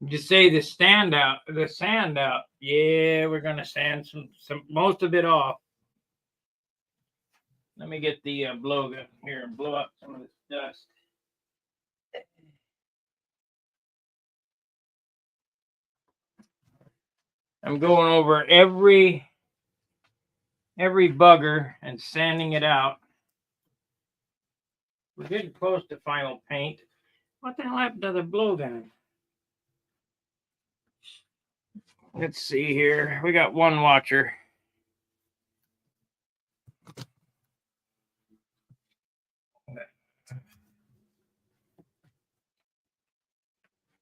Just say the standout, the sand out. Yeah, we're gonna sand some most of it off. Let me get the blowgun here and blow up some of this dust. I'm going over every bugger and sanding it out. We're getting close to final paint. What the hell happened to the blowgun? Let's see here. We got one watcher.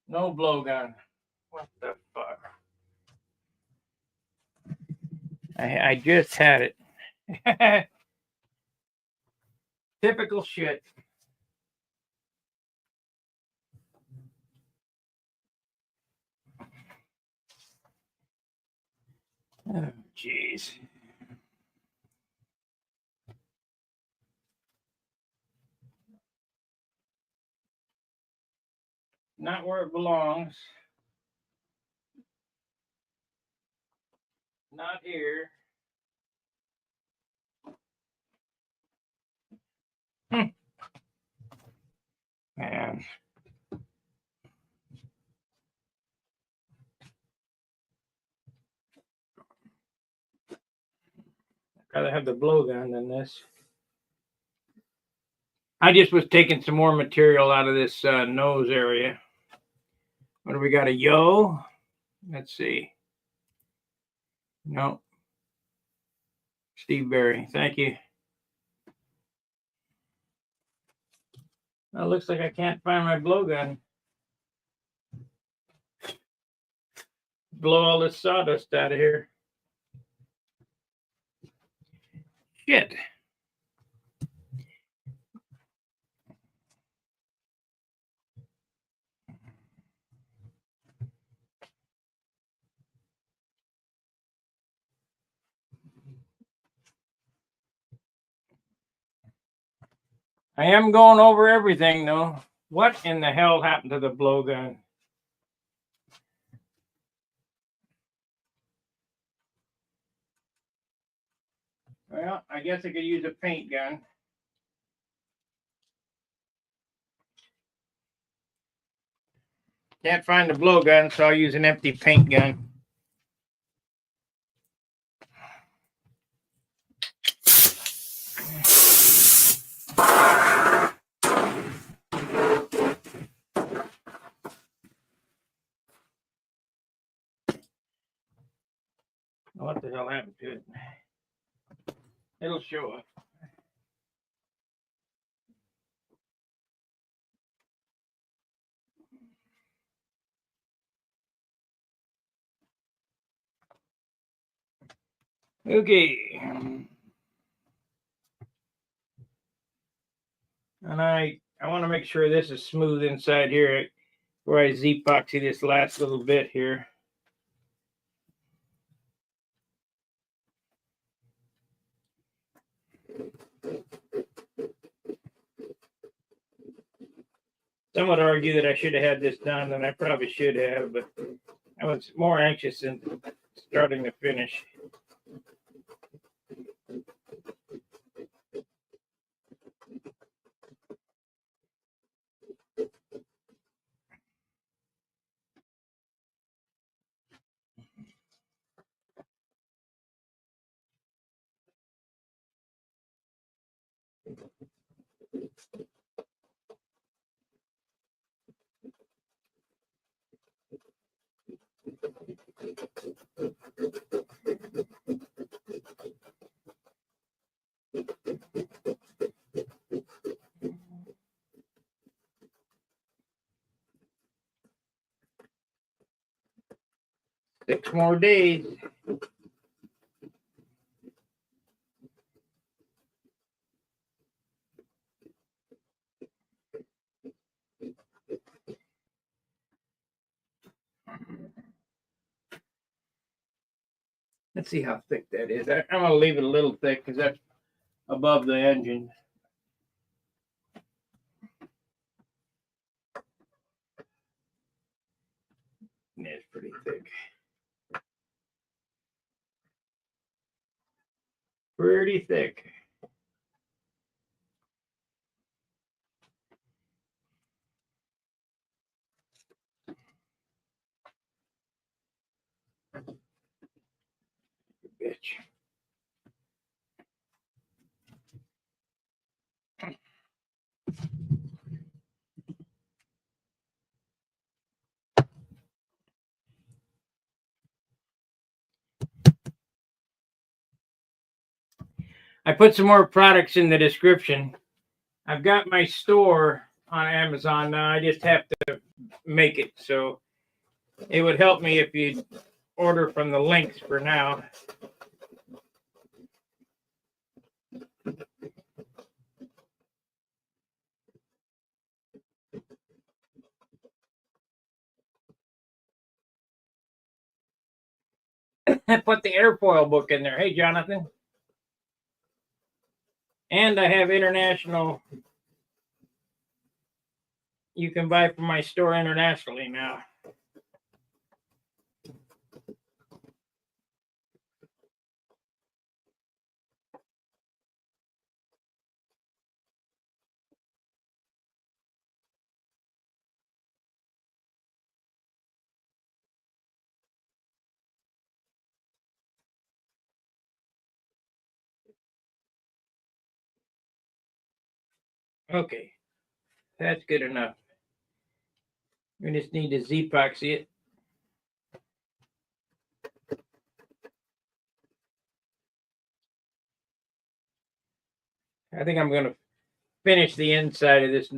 No blowgun. What the fuck? I just had it. Typical shit. Oh, jeez. Not where it belongs. Not here. Man. I'd rather have the blowgun than this. I just was taking some more material out of this nose area. What do we got? A yo? Let's see. No. Steve Berry. Thank you. Well, it looks like I can't find my blowgun. Blow all this sawdust out of here. Shit. I am going over everything though. What in the hell happened to the blowgun? Well, I guess I could use a paint gun. Can't find the blowgun, so I'll use an empty paint gun. What the hell happened to it? It'll show up. Okay. And I want to make sure this is smooth inside here where I Z-epoxy this last little bit here. Some would argue that I should have had this done, and I probably should have, but I was more anxious than starting to finish. 6 more days. Let's see how thick that is. I'm going to leave it a little thick because that's above the engine. Yeah, it's pretty thick. Pretty thick. Bitch. I put some more products in the description. I've got my store on Amazon now. I just have to make it. So it would help me if you order from the links for now. I put the airfoil book in there. Hey, Jonathan. And I have international. You can buy from my store internationally now. Okay, that's good enough. We just need to Z-epoxy it. I think I'm going to finish the inside of this.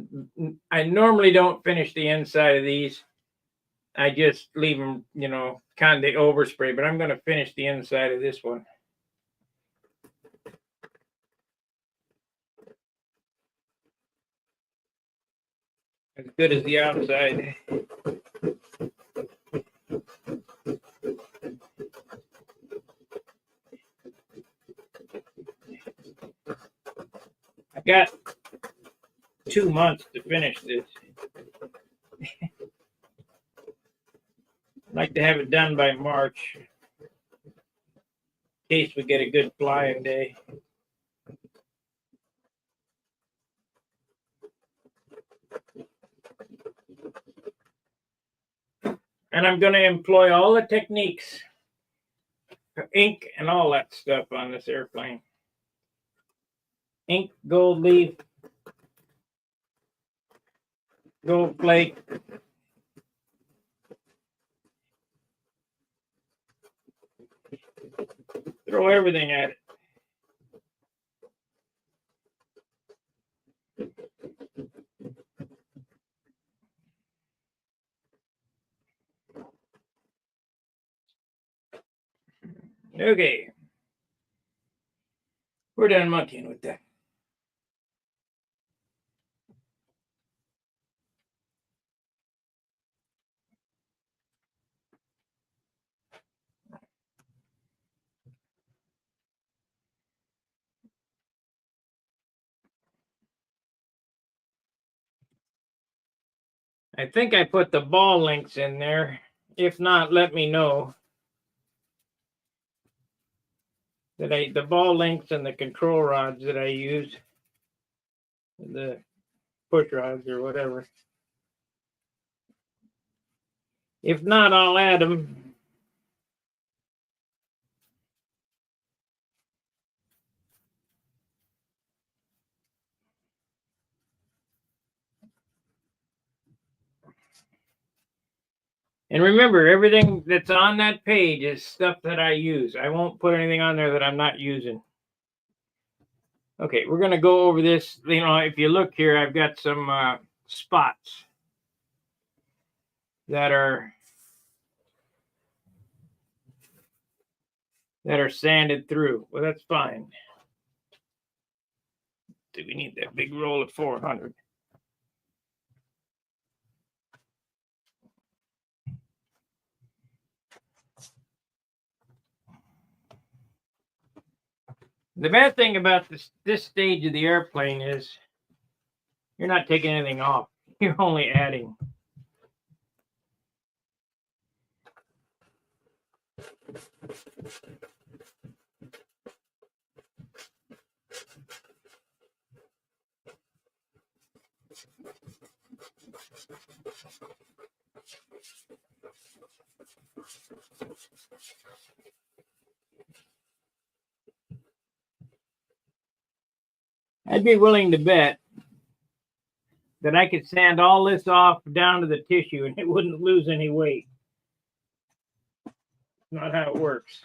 I normally don't finish the inside of these. I just leave them, you know, kind of the overspray, but I'm going to finish the inside of this one. As good as the outside. I got 2 months to finish this. I'd like to have it done by March, in case we get a good flying day. And I'm going to employ all the techniques, ink and all that stuff on this airplane. Ink, gold leaf, gold flake. Throw everything at it. Okay. We're done monkeying with that. I think I put the ball links in there. If not, let me know. The ball links and the control rods that I use, the push rods or whatever. If not, I'll add them. And remember, everything that's on that page is stuff that I use. I won't put anything on there that I'm not using. Okay, we're going to go over this. You know, if you look here, I've got some spots that are sanded through. Well, that's fine. Do we need that big roll of 400? The bad thing about this stage of the airplane is you're not taking anything off. You're only adding. I'd be willing to bet that I could sand all this off down to the tissue and it wouldn't lose any weight. Not how it works.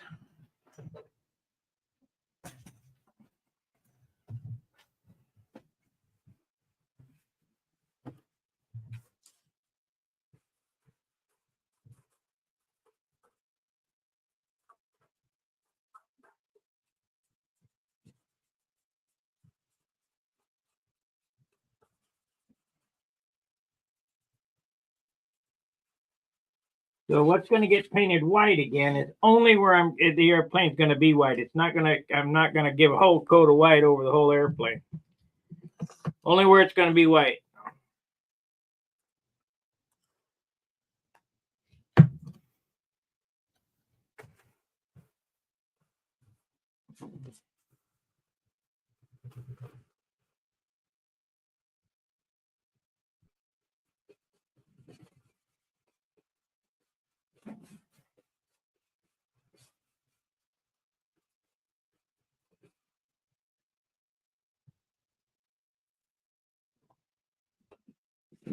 So what's going to get painted white again is only where the airplane's going to be white. It's not going to, I'm not going to give a whole coat of white over the whole airplane. Only where it's going to be white.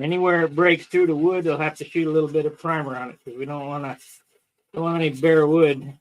Anywhere it breaks through the wood, they'll have to shoot a little bit of primer on it because we don't want any bare wood.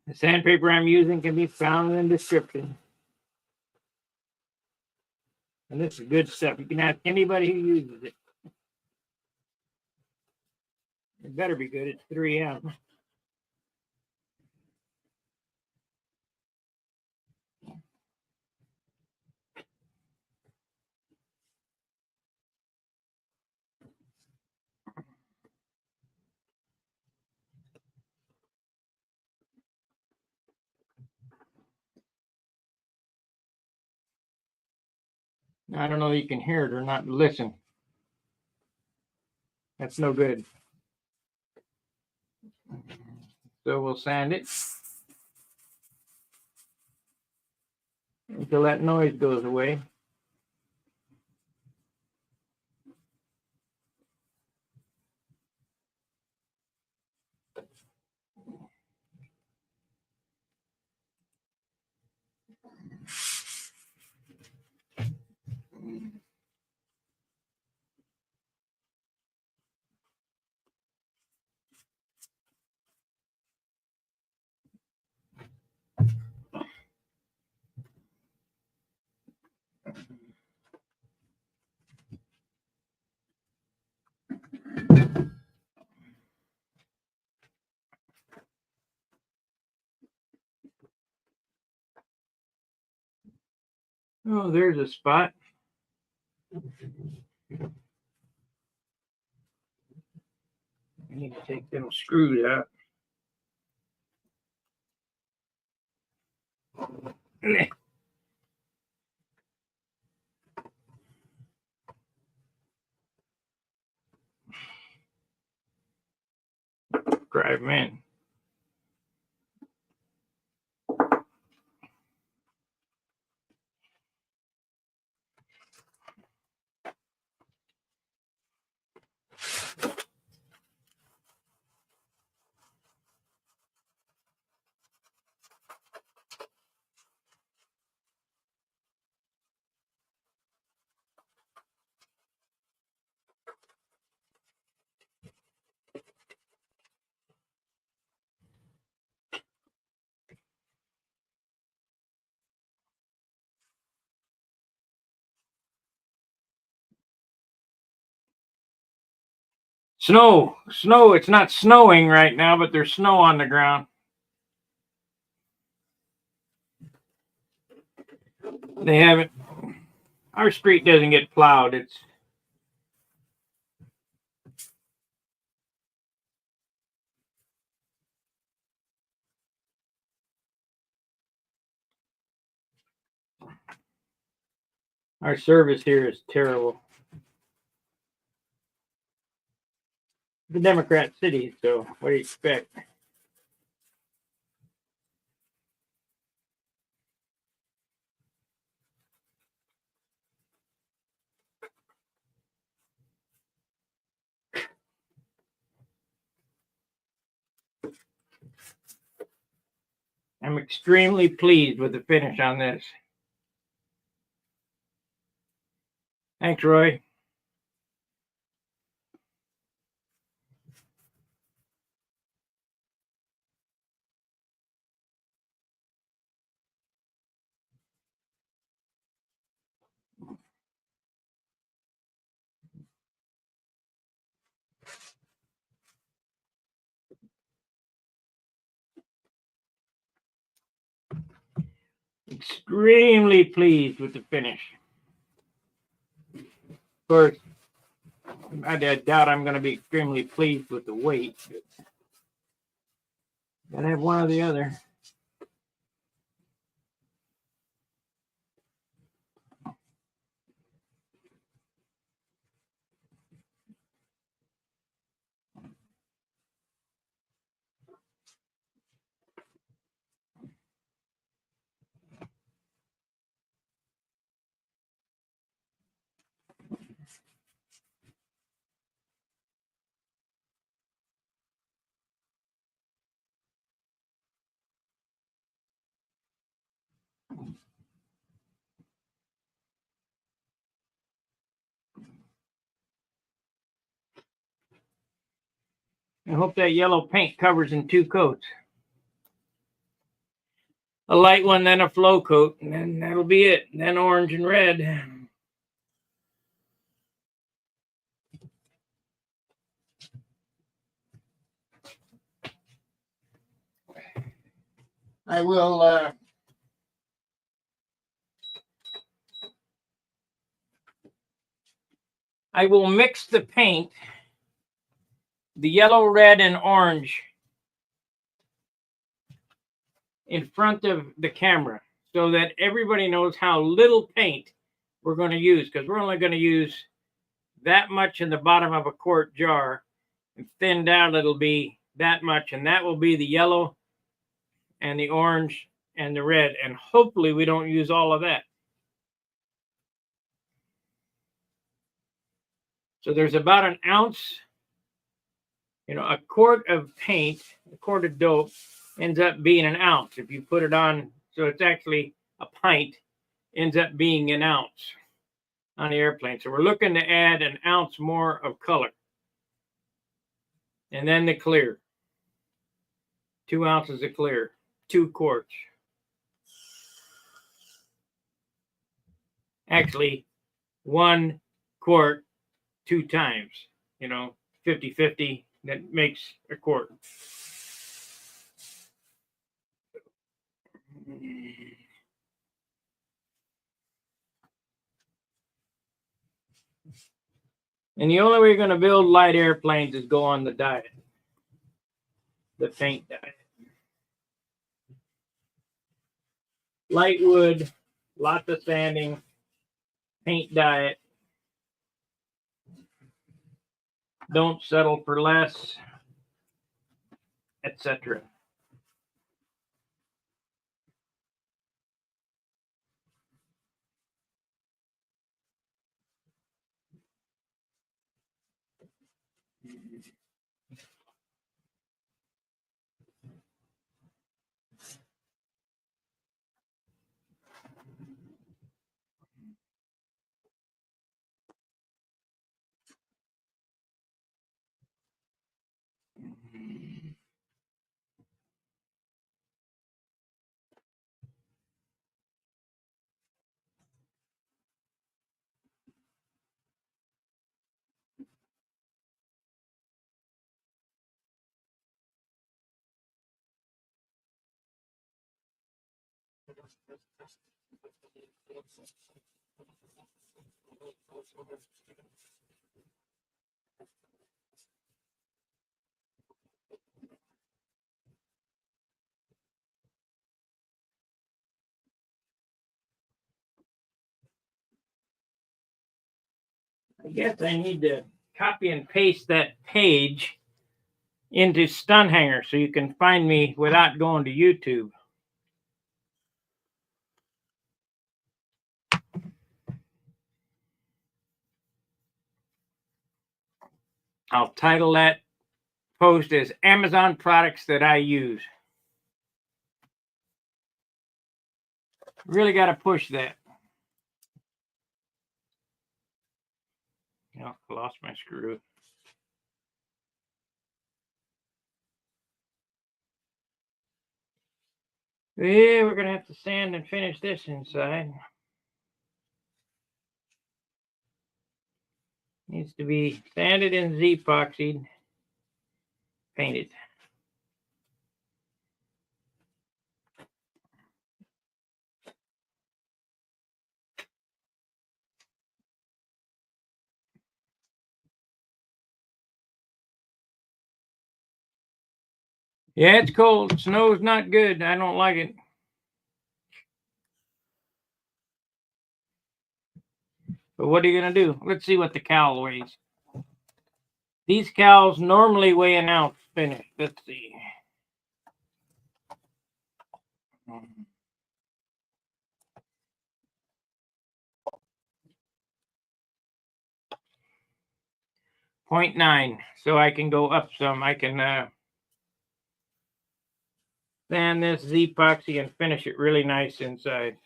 The sandpaper I'm using can be found in the description. And this is good stuff. You can ask anybody who uses it. It better be good. It's 3M. I don't know if you can hear it or not. Listen. That's no good. So we'll sand it until that noise goes away. Oh, there's a spot. I need to take them screws out. Drive them in. Snow. It's not snowing right now, but there's snow on the ground. They haven't. Our street doesn't get plowed. Our service here is terrible. The Democrat city, so what do you expect? I'm extremely pleased with the finish on this. Thanks, Roy. Extremely pleased with the finish. Of course, I doubt I'm going to be extremely pleased with the weight. Gotta have one or the other. I hope that yellow paint covers in 2 coats. A light one, then a flow coat, and then that'll be it. And then orange and red. I will mix the paint, the yellow, red, and orange in front of the camera so that everybody knows how little paint we're going to use, because we're only going to use that much in the bottom of a quart jar, and thinned out it'll be that much, and that will be the yellow and the orange and the red, and hopefully we don't use all of that. So there's about an ounce, a quart of paint, a quart of dope ends up being an ounce. If you put it on, so it's actually a pint, ends up being an ounce on the airplane. So we're looking to add an ounce more of color. And then the clear. 2 ounces of clear, 2 quarts. Actually, 1 quart 2 times, 50-50, that makes a quart. And the only way you're going to build light airplanes is go on the diet, the paint diet. Light wood, lots of sanding, paint diet. Don't settle for less, etc. I guess I need to copy and paste that page into Stunhanger so you can find me without going to YouTube. I'll title that post as Amazon products that I use. Really got to push that. Oh, I lost my screw. Yeah, we're going to have to sand and finish this inside. Needs to be sanded and Z-epoxied, painted. Yeah, it's cold. Snow's not good. I don't like it. But what are you going to do? Let's see what the cowl weighs. These cowls normally weigh an ounce finished. Let's see. 0.9. So I can go up some. I can sand this Z-epoxy and finish it really nice inside.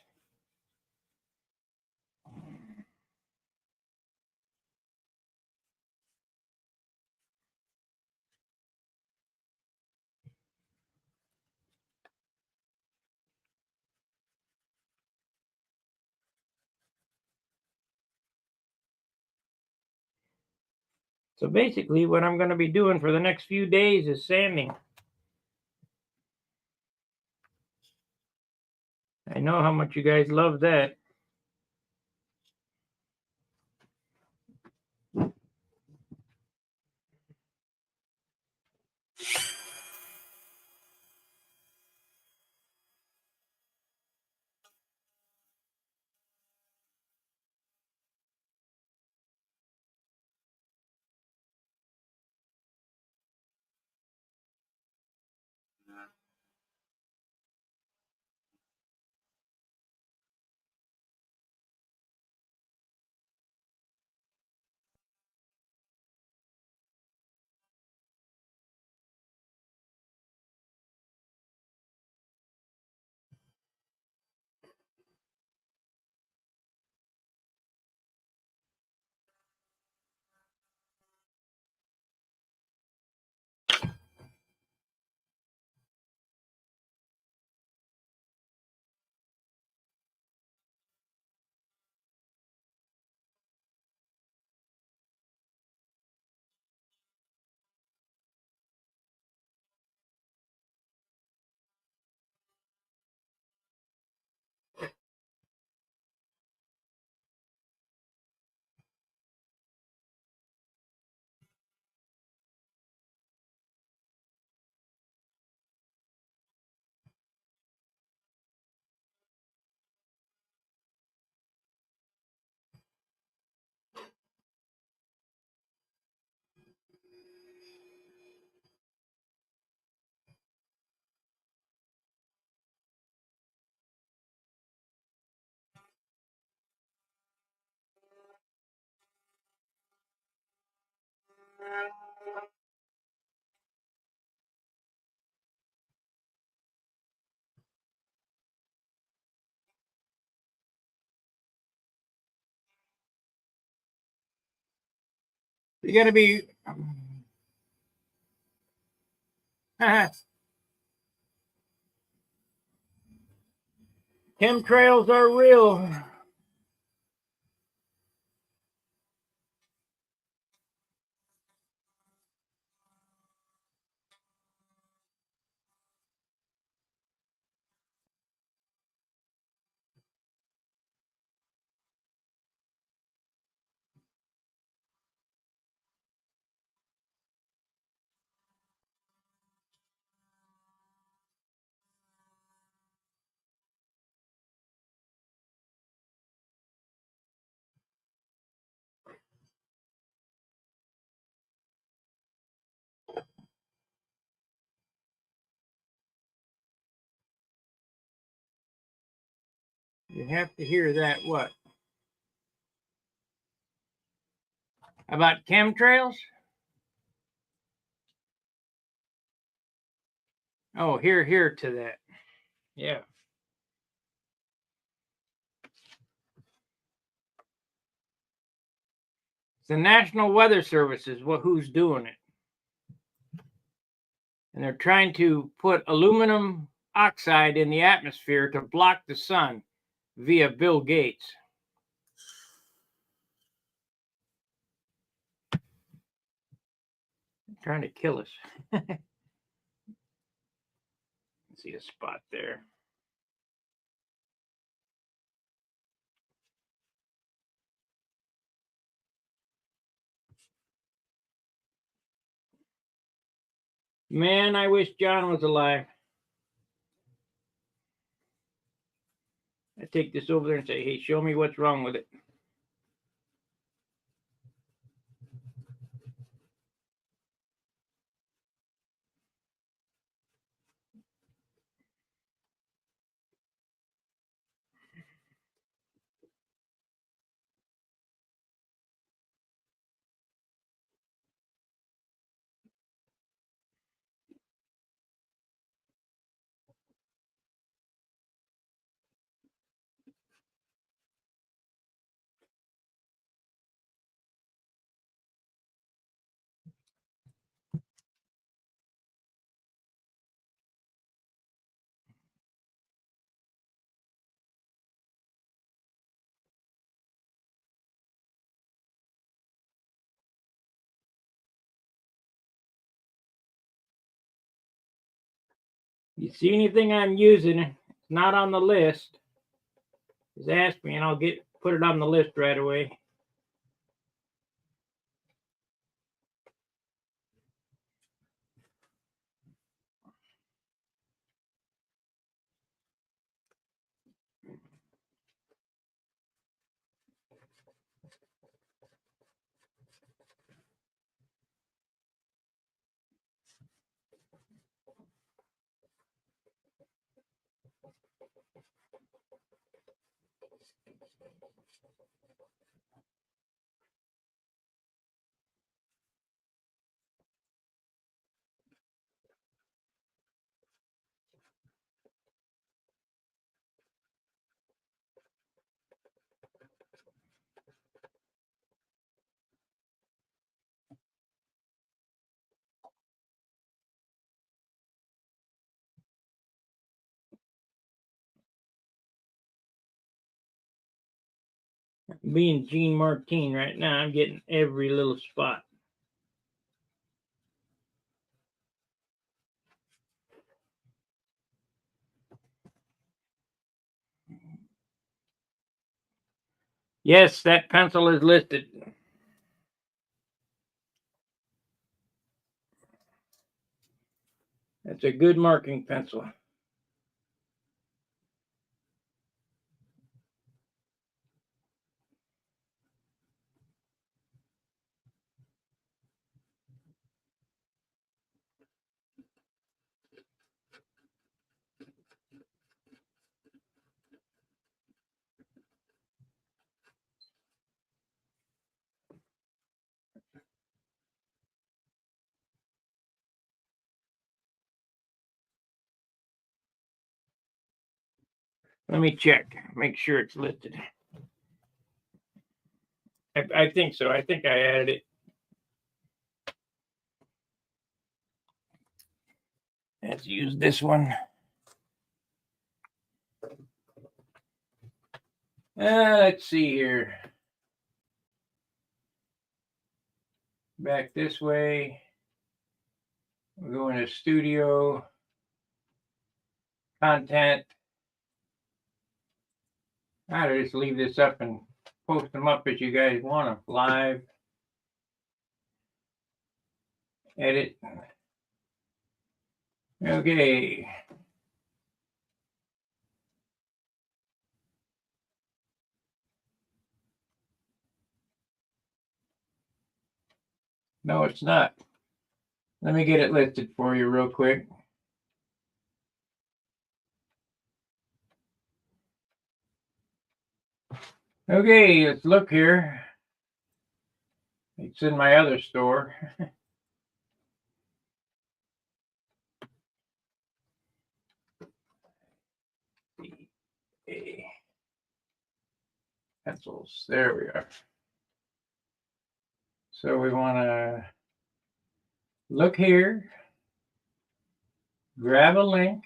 So basically what I'm going to be doing for the next few days is sanding. I know how much you guys love that. You got to be chemtrails are real. You have to hear that. What? About chemtrails? Oh, here to that. Yeah. The National Weather Service is who's doing it. And they're trying to put aluminum oxide in the atmosphere to block the sun via Bill Gates. Trying to kill us. See a spot there. Man, I wish John was alive. I take this over there and say, hey, show me what's wrong with it. You see anything I'm using, it's not on the list, just ask me and I'll put it on the list right away. Being Gene Martin right now, I'm getting every little spot. Yes, that pencil is listed. That's a good marking pencil. Let me check, make sure it's listed. I think so. I think I added it. Let's use this one. Let's see here. Back this way. We're going to studio. Content. I'll just leave this up and post them up as you guys want them. Live. Edit. Okay. No, it's not. Let me get it listed for you real quick. Okay, let's look here. It's in my other store. Pencils. There we are. So we want to look here, grab a link,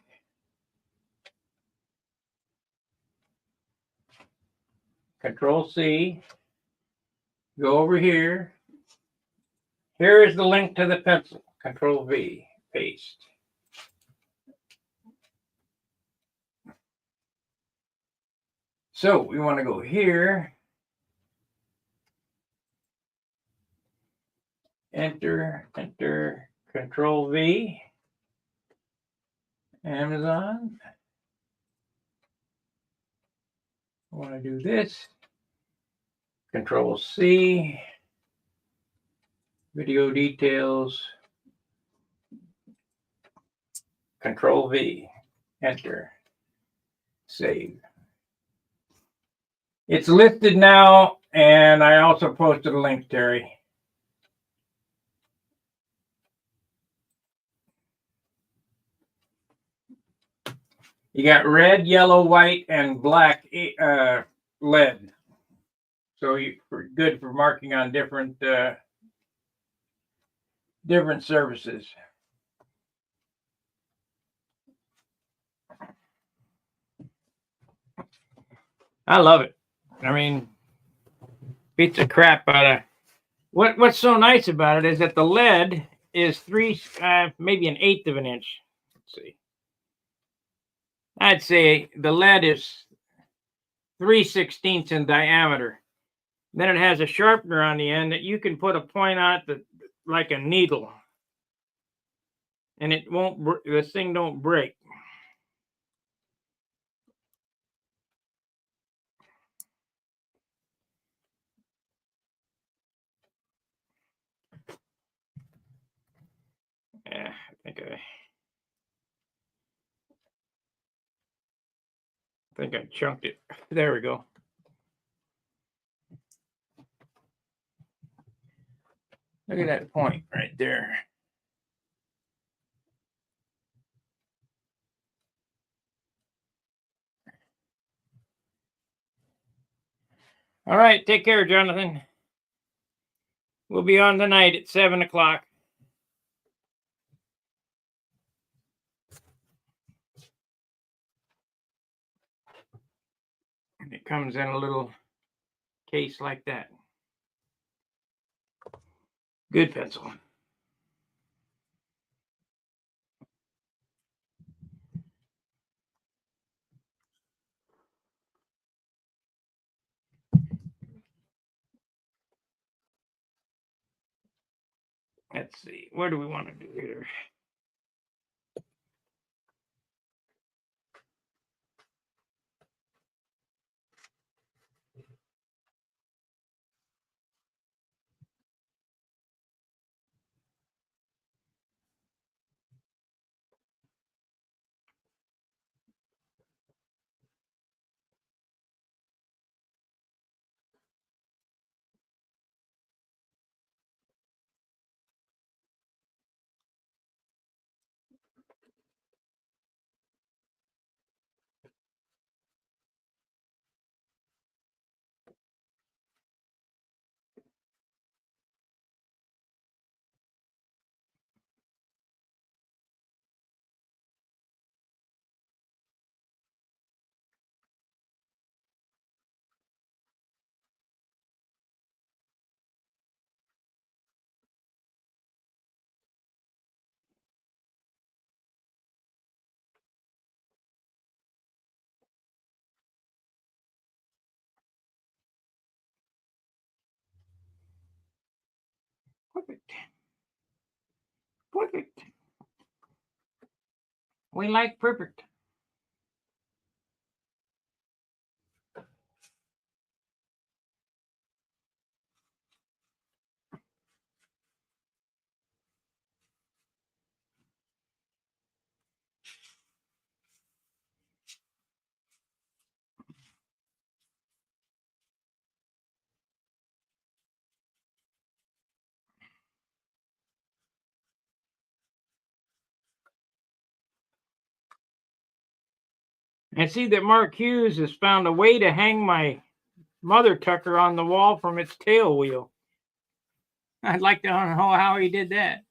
Control C, go over here. Here is the link to the pencil. Control V, paste. So we want to go here, enter, Control V, Amazon. I want to do this, Control C, video details, Control V, enter, save. It's listed now, and I also posted a link, Terry. You got red, yellow, white, and black lead. So you're good for marking on different services. I love it. I mean, beats the crap out of. What's so nice about it is that the lead is maybe an eighth of an inch. Let's see. I'd say the lead is 3/16 in diameter. Then it has a sharpener on the end that you can put a point on it like a needle, and it won't. This thing don't break. Yeah, I think I chunked it. There we go. Look at that point right there. All right, take care, Jonathan. We'll be on tonight at 7 o'clock. And it comes in a little case like that. Good pencil. Let's see. What do we want to do here? Perfect. Perfect. We like perfect. I see that Mark Hughes has found a way to hang my mother tucker on the wall from its tail wheel. I'd like to know how he did that.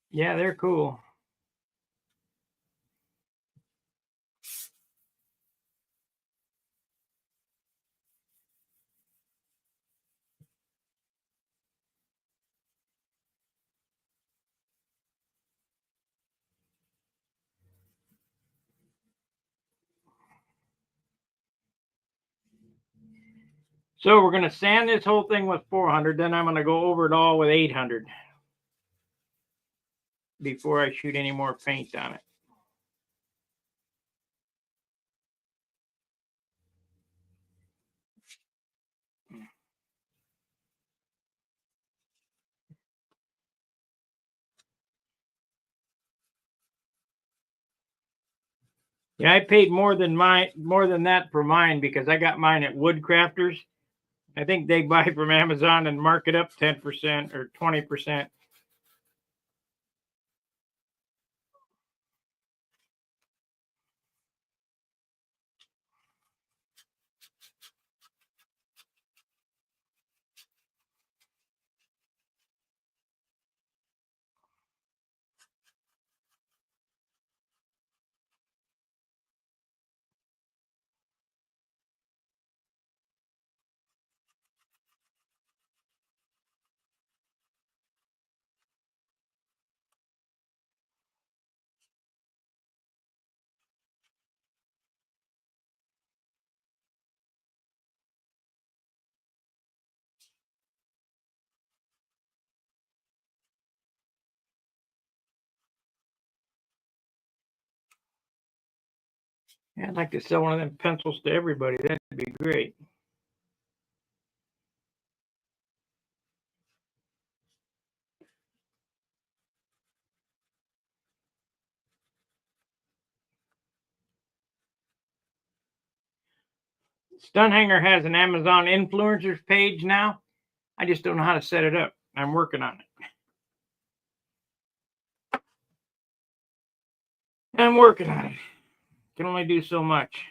Yeah, they're cool. So we're going to sand this whole thing with 400. Then I'm going to go over it all with 800 before I shoot any more paint on it. Yeah, I paid more than that for mine because I got mine at Woodcrafters. I think they buy from Amazon and mark it up 10% or 20%. Yeah, I'd like to sell one of them pencils to everybody. That'd be great. Stunhanger has an Amazon influencers page now. I just don't know how to set it up. I'm working on it. I'm working on it. Can only do so much.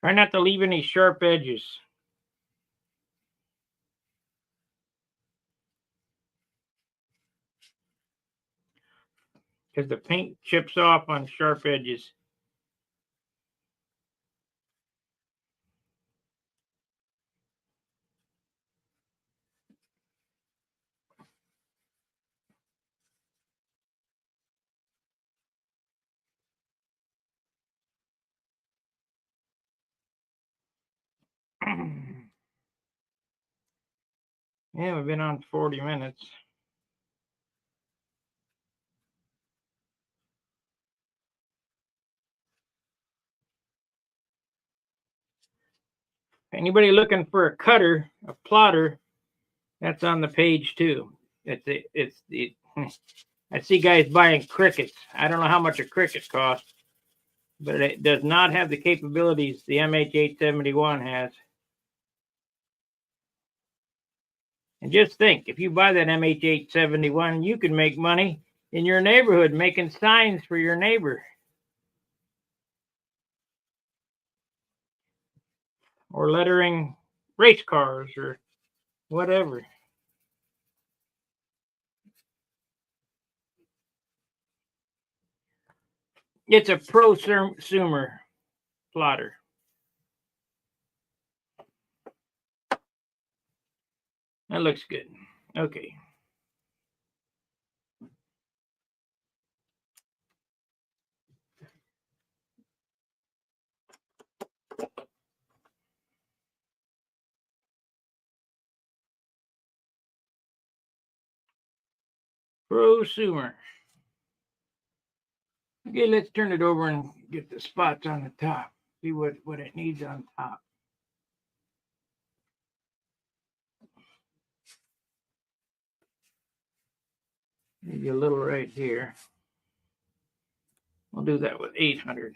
Try not to leave any sharp edges. Because the paint chips off on sharp edges. Yeah, we've been on 40 minutes. Anybody looking for a cutter, a plotter, that's on the page too. I see guys buying crickets. I don't know how much a cricket costs, but it does not have the capabilities the MH871 has. And just think, if you buy that MH871, you can make money in your neighborhood making signs for your neighbor. Or lettering race cars or whatever. It's a prosumer plotter. That looks good. Okay. Prosumer. Okay, let's turn it over and get the spots on the top. See what it needs on top. Maybe a little right here. We'll do that with 800.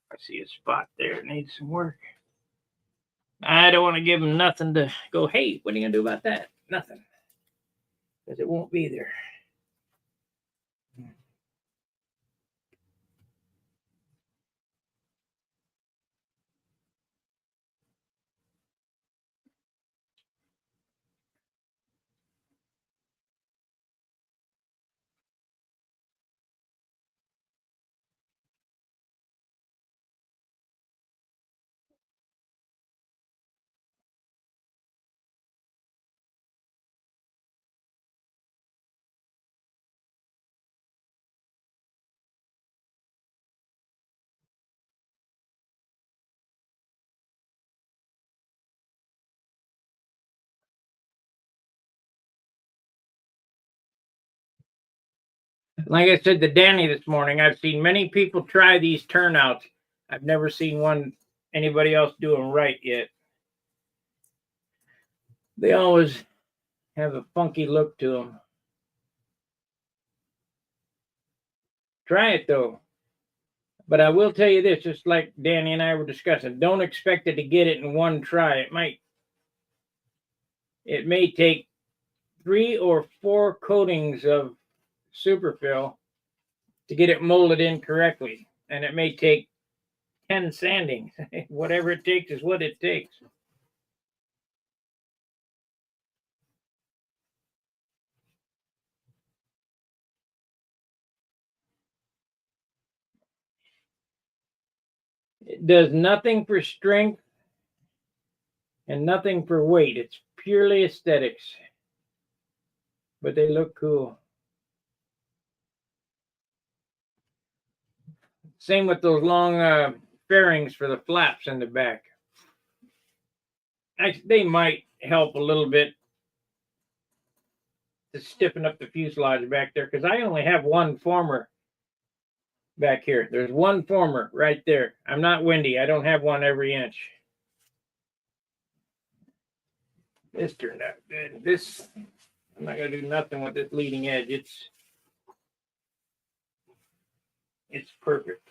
I see a spot there. It needs some work. I don't want to give them nothing to go, hey, what are you going to do about that? Nothing. Because it won't be there. Like I said to Danny this morning, I've seen many people try these turnouts. I've never seen anybody else do them right yet. They always have a funky look to them. Try it though. But I will tell you this, just like Danny and I were discussing, don't expect it to get it in one try. It may take 3 or 4 coatings of superfill to get it molded in correctly. And it may take 10 sandings. Whatever it takes is what it takes. It does nothing for strength and nothing for weight. It's purely aesthetics. But they look cool. Same with those long fairings for the flaps in the back. They might help a little bit to stiffen up the fuselage back there because I only have one former back here. There's one former right there. I'm not windy. I don't have one every inch. This turned out good. This, I'm not going to do nothing with this leading edge. It's perfect.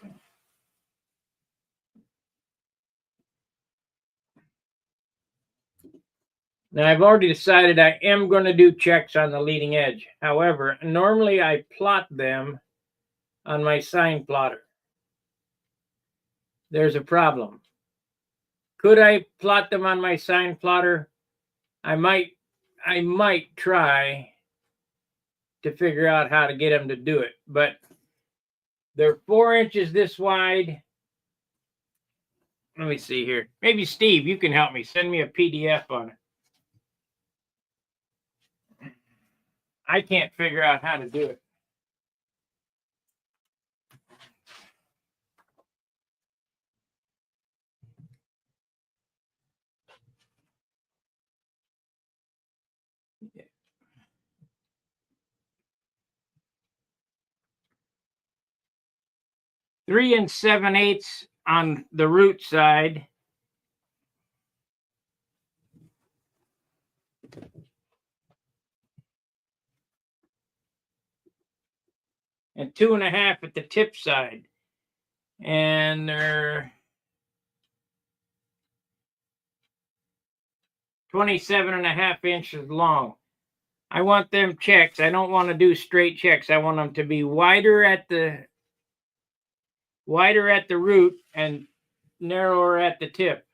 Now, I've already decided I am going to do checks on the leading edge. However, normally I plot them on my sign plotter. There's a problem. Could I plot them on my sign plotter? I might try to figure out how to get them to do it, but they're 4 inches this wide. Let me see here. Maybe Steve, you can help me. Send me a PDF on it. I can't figure out how to do it. Three and 7/8 on the root side. and 2.5 at the tip side. And they're 27.5 inches long. I want them checks. I don't want to do straight checks. I want them to be wider at the root and narrower at the tip.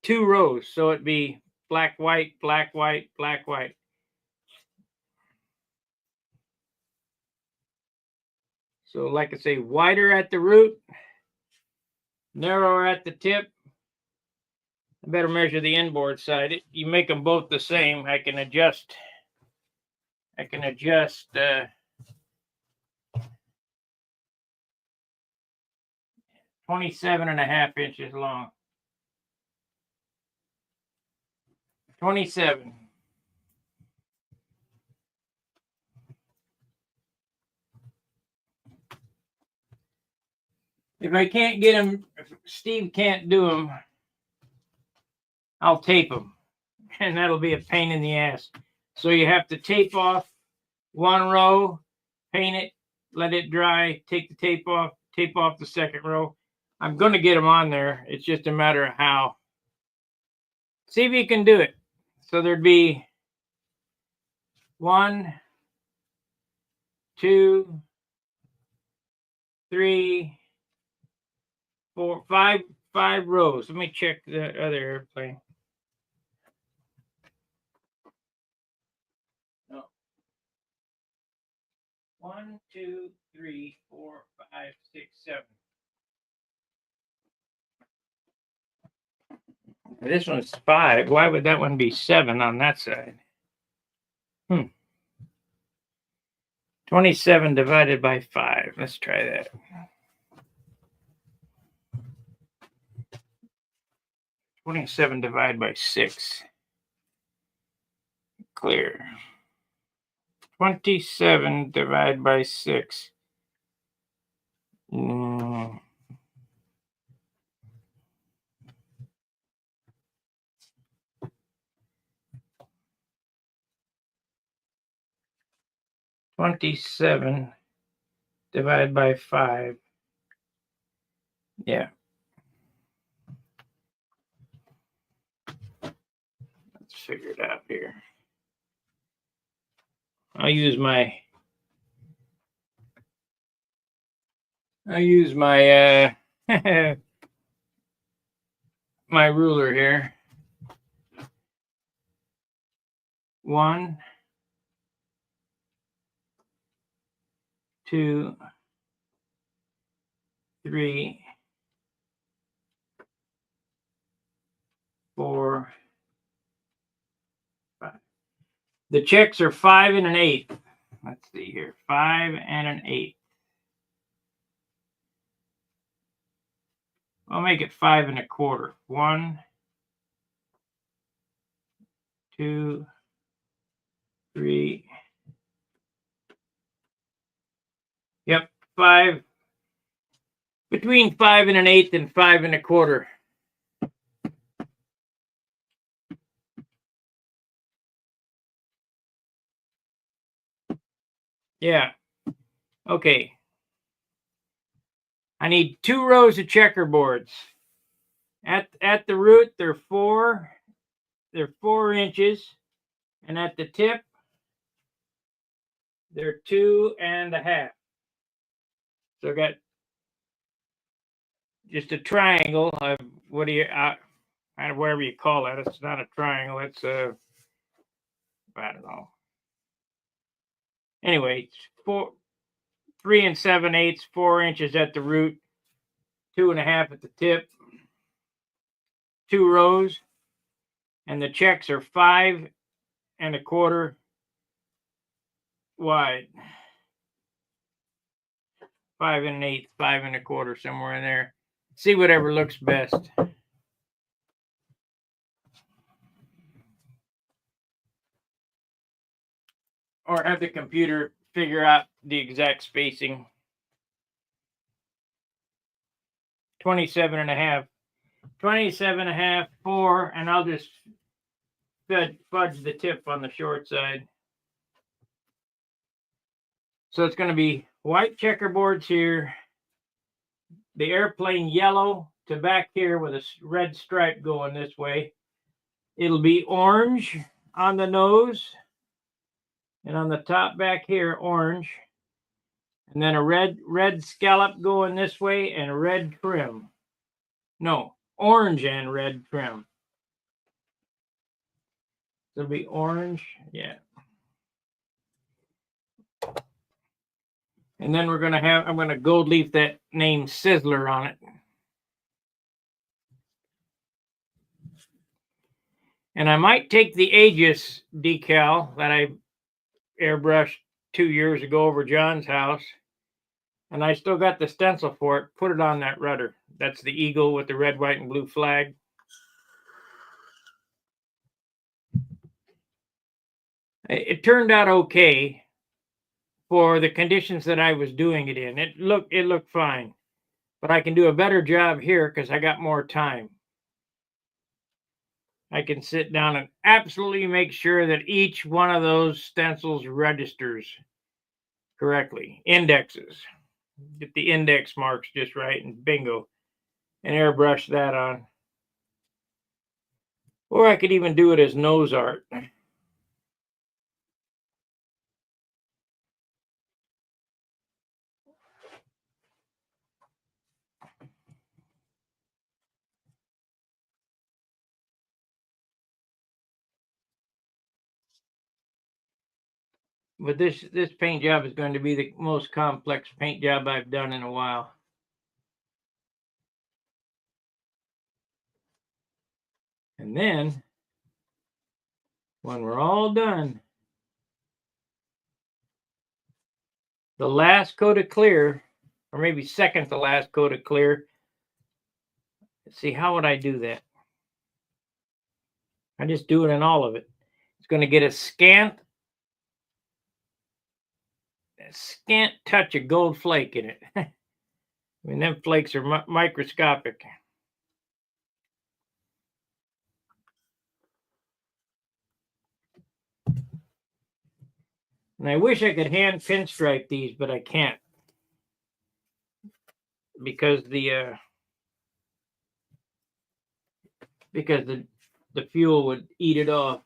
2 rows, so it'd be black, white, black, white, black, white. So like I say, wider at the root, narrower at the tip. I better measure the inboard side. You make them both the same. I can adjust 27.5 inches long. 27. If I can't get them, if Steve can't do them, I'll tape them, and that'll be a pain in the ass. So you have to tape off one row, paint it, let it dry, take the tape off the second row. I'm going to get them on there. It's just a matter of how. See if you can do it. So there'd be 1, 2, 3, 4, 5 rows. Let me check the other airplane. No. 1, 2, 3, 4, 5, 6, 7. This one's 5. Why would that one be 7 on that side? 27 divided by 5. Let's try that. $27 divided by 6. Clear. 27 divided by 6. 27 divided by 5. Yeah. Let's figure it out here. I'll use my my ruler here. 1, 2, 3, 4, 5. The checks are 5 and 1/8. Let's see here. 5 and 1/8. I'll make it 5 1/4. 1, 2, 3. Yep, 5. Between 5 and 1/8 and 5 1/4. Yeah. Okay. I need 2 rows of checkerboards. At the root, they're 4 inches, and at the tip, they're 2.5. So I got just a triangle. What do you, whatever you call that? It's not a triangle. It's a, I don't know. Anyway, it's 3 7/8, 4 inches at the root, 2.5 at the tip, 2 rows, and the checks are 5 1/4 wide. 5 1/8, 5 1/4, somewhere in there. See whatever looks best. Or have the computer figure out the exact spacing. 27.5. 27.5, 4, and I'll just fudge the tip on the short side. So it's going to be white checkerboards here, the airplane yellow to back here with a red stripe going this way. It'll be orange on the nose, and on the top back here, orange. And then a red scallop going this way and red trim. No, orange and red trim. It'll be orange, yeah. And then I'm going to gold leaf that name Sizzler on it. And I might take the Aegis decal that I airbrushed 2 years ago over John's house, and I still got the stencil for it, put it on that rudder. That's the eagle with the red, white, and blue flag. It turned out okay for the conditions that I was doing it in. It looked fine, but I can do a better job here because I got more time. I can sit down and absolutely make sure that each one of those stencils registers correctly. Indexes. Get the index marks just right and bingo. And airbrush that on. Or I could even do it as nose art. But this paint job is going to be the most complex paint job I've done in a while. And then, when we're all done, the last coat of clear, or maybe second to last coat of clear. Let's see, how would I do that? I just do it in all of it. It's going to get a scant touch of gold flake in it. I mean, them flakes are microscopic. And I wish I could hand pinstripe these, but I can't. Because the fuel would eat it off.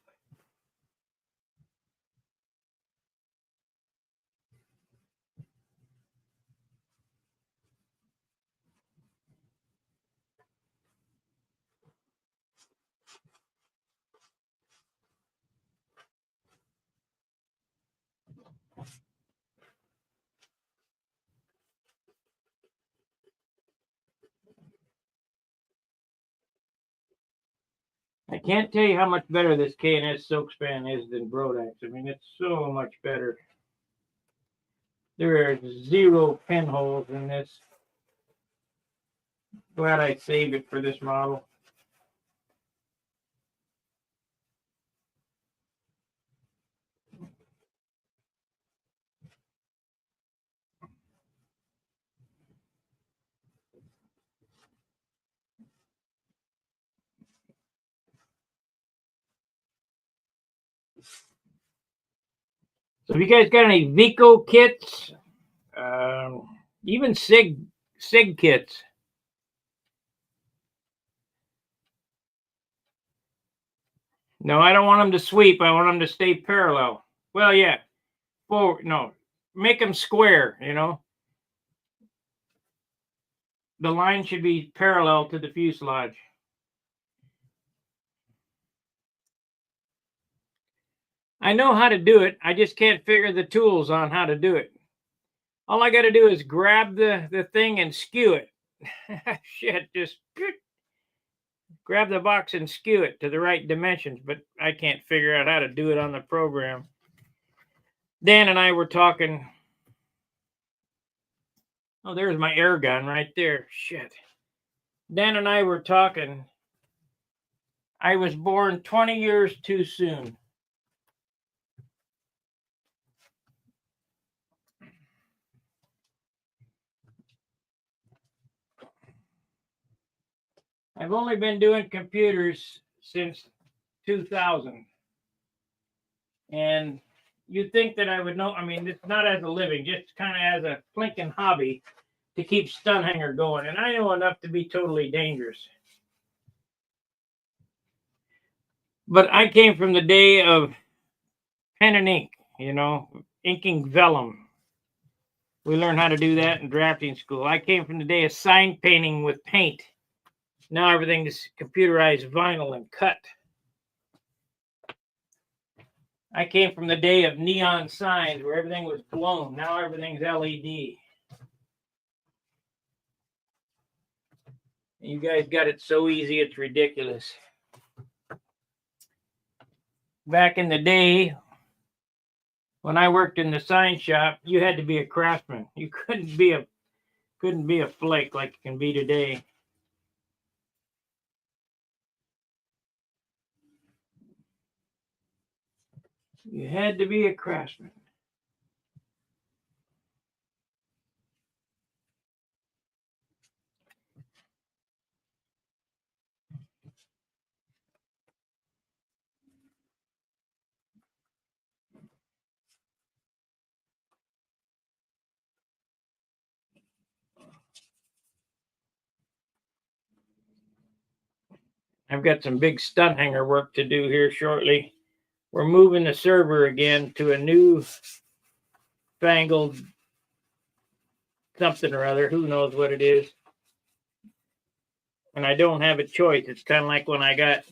I can't tell you how much better this K&S Silk Span is than Brodax. I mean, it's so much better. There are 0 pinholes in this. Glad I saved it for this model. So if you guys got any Vico kits, even Sig kits. No, I don't want them to sweep. I want them to stay parallel. Well, yeah. Forward. No, make them square, you know. The line should be parallel to the fuselage. I know how to do it. I just can't figure the tools on how to do it. All I got to do is grab the thing and skew it. Shit, just grab the box and skew it to the right dimensions, but I can't figure out how to do it on the program. Dan and I were talking. Oh, there's my air gun right there. Shit. Dan and I were talking. I was born 20 years too soon. I've only been doing computers since 2000. And you'd think that I would know. I mean, it's not as a living, just kind of as a flinking hobby to keep stun hanger going. And I know enough to be totally dangerous. But I came from the day of pen and ink, inking vellum. We learned how to do that in drafting school. I came from the day of sign painting with paint. Now everything is computerized vinyl and cut. I came from the day of neon signs where everything was blown. Now everything's LED. You guys got it so easy, it's ridiculous. Back in the day, when I worked in the sign shop, you had to be a craftsman. You couldn't be a flake like you can be today. You had to be a craftsman. I've got some big stun hanger work to do here shortly. We're moving the server again to a new fangled something or other. Who knows what it is? And I don't have a choice. It's kind of like when I got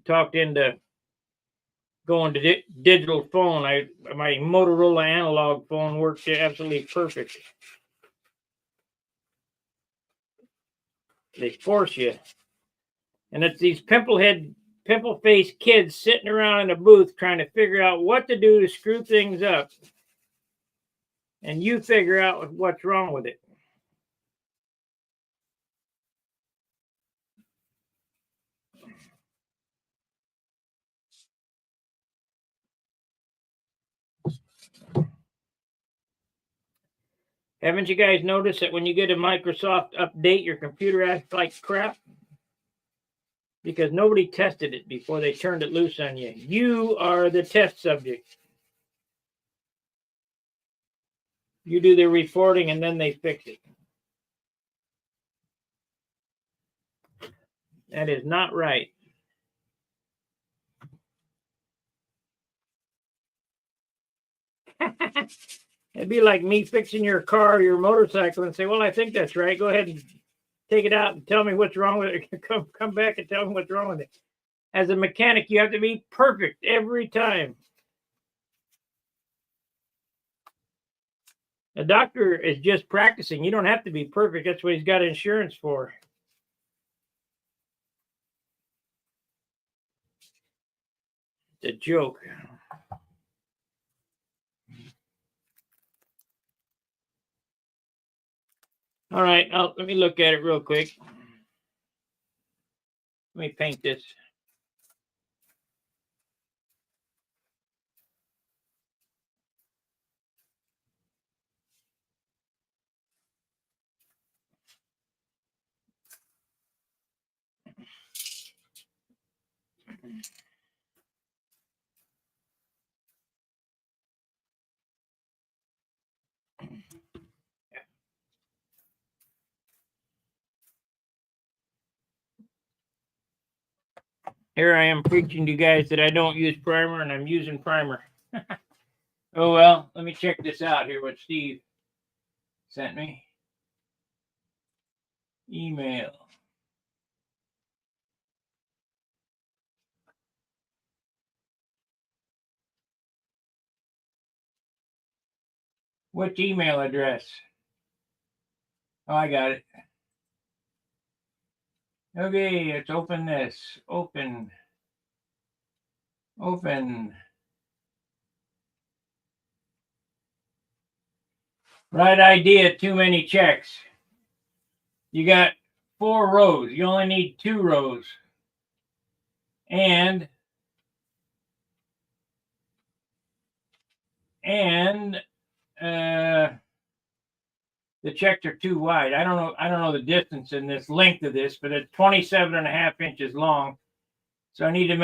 talked into going to digital phone. My Motorola analog phone worked absolutely perfect. They force you. And it's these pimple-faced kids sitting around in a booth trying to figure out what to do to screw things up. And you figure out what's wrong with it. Haven't you guys noticed that when you get a Microsoft update, your computer acts like crap? Because nobody tested it before they turned it loose on you. You are the test subject. You do the reporting and then they fix it. That is not right. It'd be like me fixing your car or your motorcycle and say, well, I think that's right. Go ahead and take it out and tell me what's wrong with it. Come back and tell me what's wrong with it. As a mechanic, you have to be perfect every time. A doctor is just practicing. You don't have to be perfect. That's what he's got insurance for. It's a joke. All right, let me look at it real quick. Let me paint this. Here I am preaching to you guys that I don't use primer, and I'm using primer. Oh, well, let me check this out here, what Steve sent me. Email. Which email address? Oh, I got it. Okay, let's open this. Open. Right idea, too many checks. You got 4 rows. You only need 2 rows. And the checks are too wide. I don't know the distance in this length of this, but it's 27.5 inches long. So I need to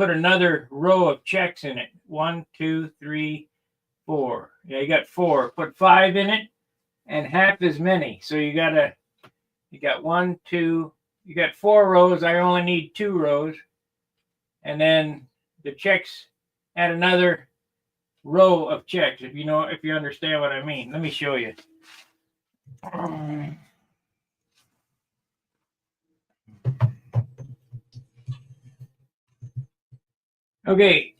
put another row of checks in it. 1, 2, 3, 4. Yeah, you got 4. Put 5 in it and half as many. So you got 1, 2, you got 4 rows. I only need 2 rows. And then the checks add another row of checks, if you understand what I mean. Let me show you. Okay.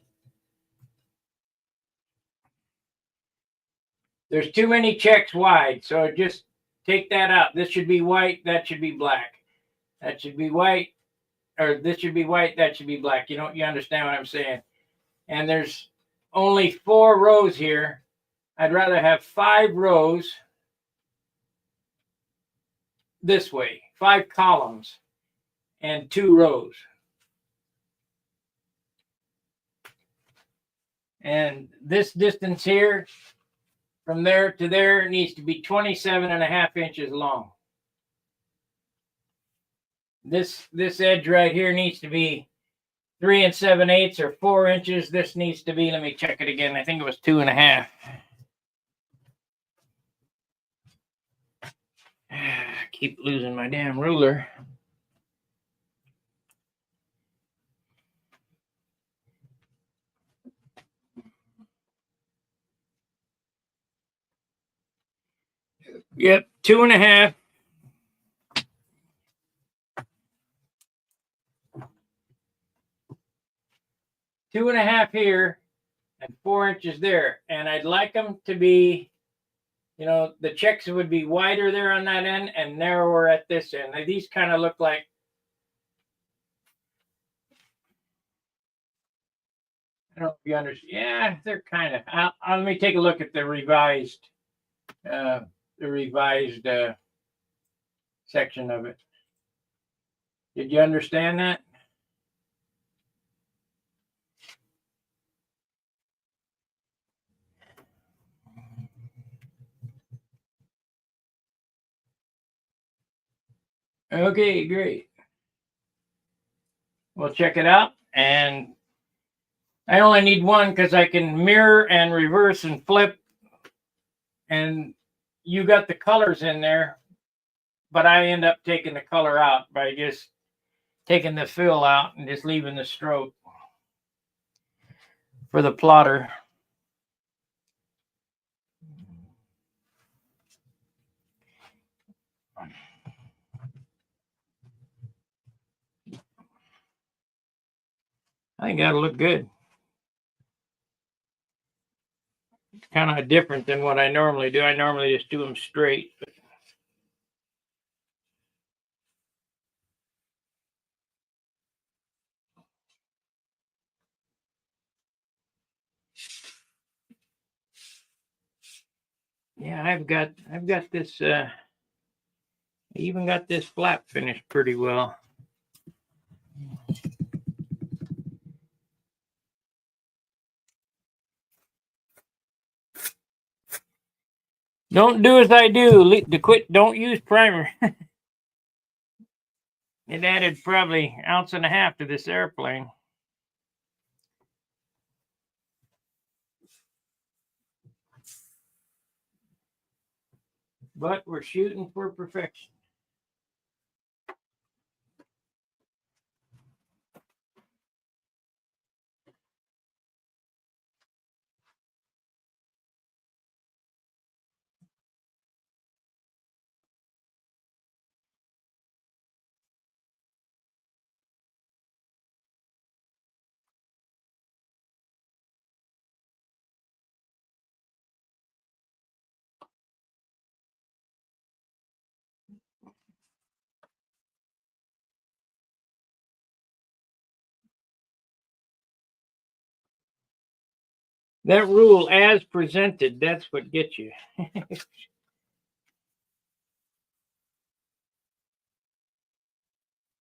There's too many checks wide, so just take that out. This should be white, that should be black. That should be white, or this should be white, that should be black. You understand what I'm saying? And there's only 4 rows here. I'd rather have 5 rows this way, 5 columns and 2 rows. And this distance here from there to there needs to be 27.5 inches long. This edge right here needs to be 3 7/8 or 4 inches. This needs to be, let me check it again. I think it was 2.5. Keep losing my damn ruler. Yep, 2.5. 2.5 here and 4 inches there. And I'd like them to be, the checks would be wider there on that end and narrower at this end. These kind of look like, I don't know if you understand. Yeah, they're kind of. Let me take a look at the revised section of it. Did you understand that? Okay, great. We'll check it out. And I only need one because I can mirror and reverse and flip. And you got the colors in there, but I end up taking the color out by just taking the fill out and just leaving the stroke for the plotter. I think that'll look good. It's kind of different than what I normally do. I normally just do them straight. Yeah, I've got this. I even got this flap finished pretty well. Don't do as I do. Don't use primer. It added probably 1.5 ounces to this airplane. But we're shooting for perfection. That rule as presented, that's what gets you.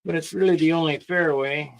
But it's really the only fair way.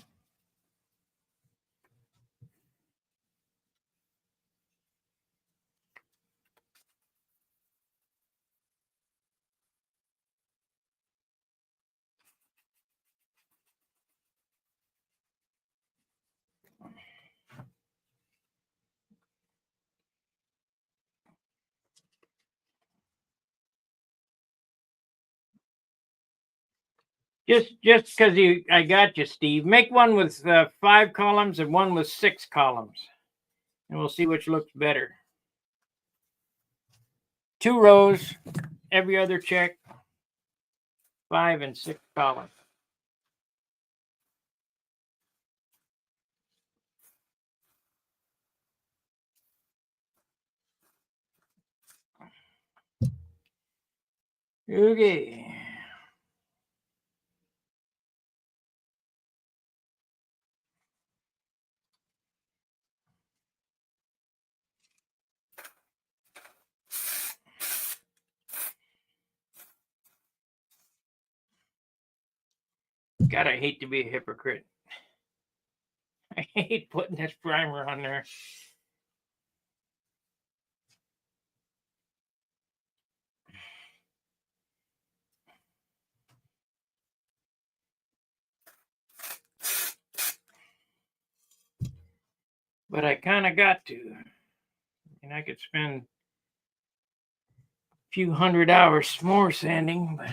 Just because I got you, Steve. Make one with 5 columns and one with 6 columns, and we'll see which looks better. 2 rows, every other check, 5 and 6 columns. Okay. God, I hate to be a hypocrite. I hate putting this primer on there. But I kind of got to. And I could spend a few hundred hours more sanding, but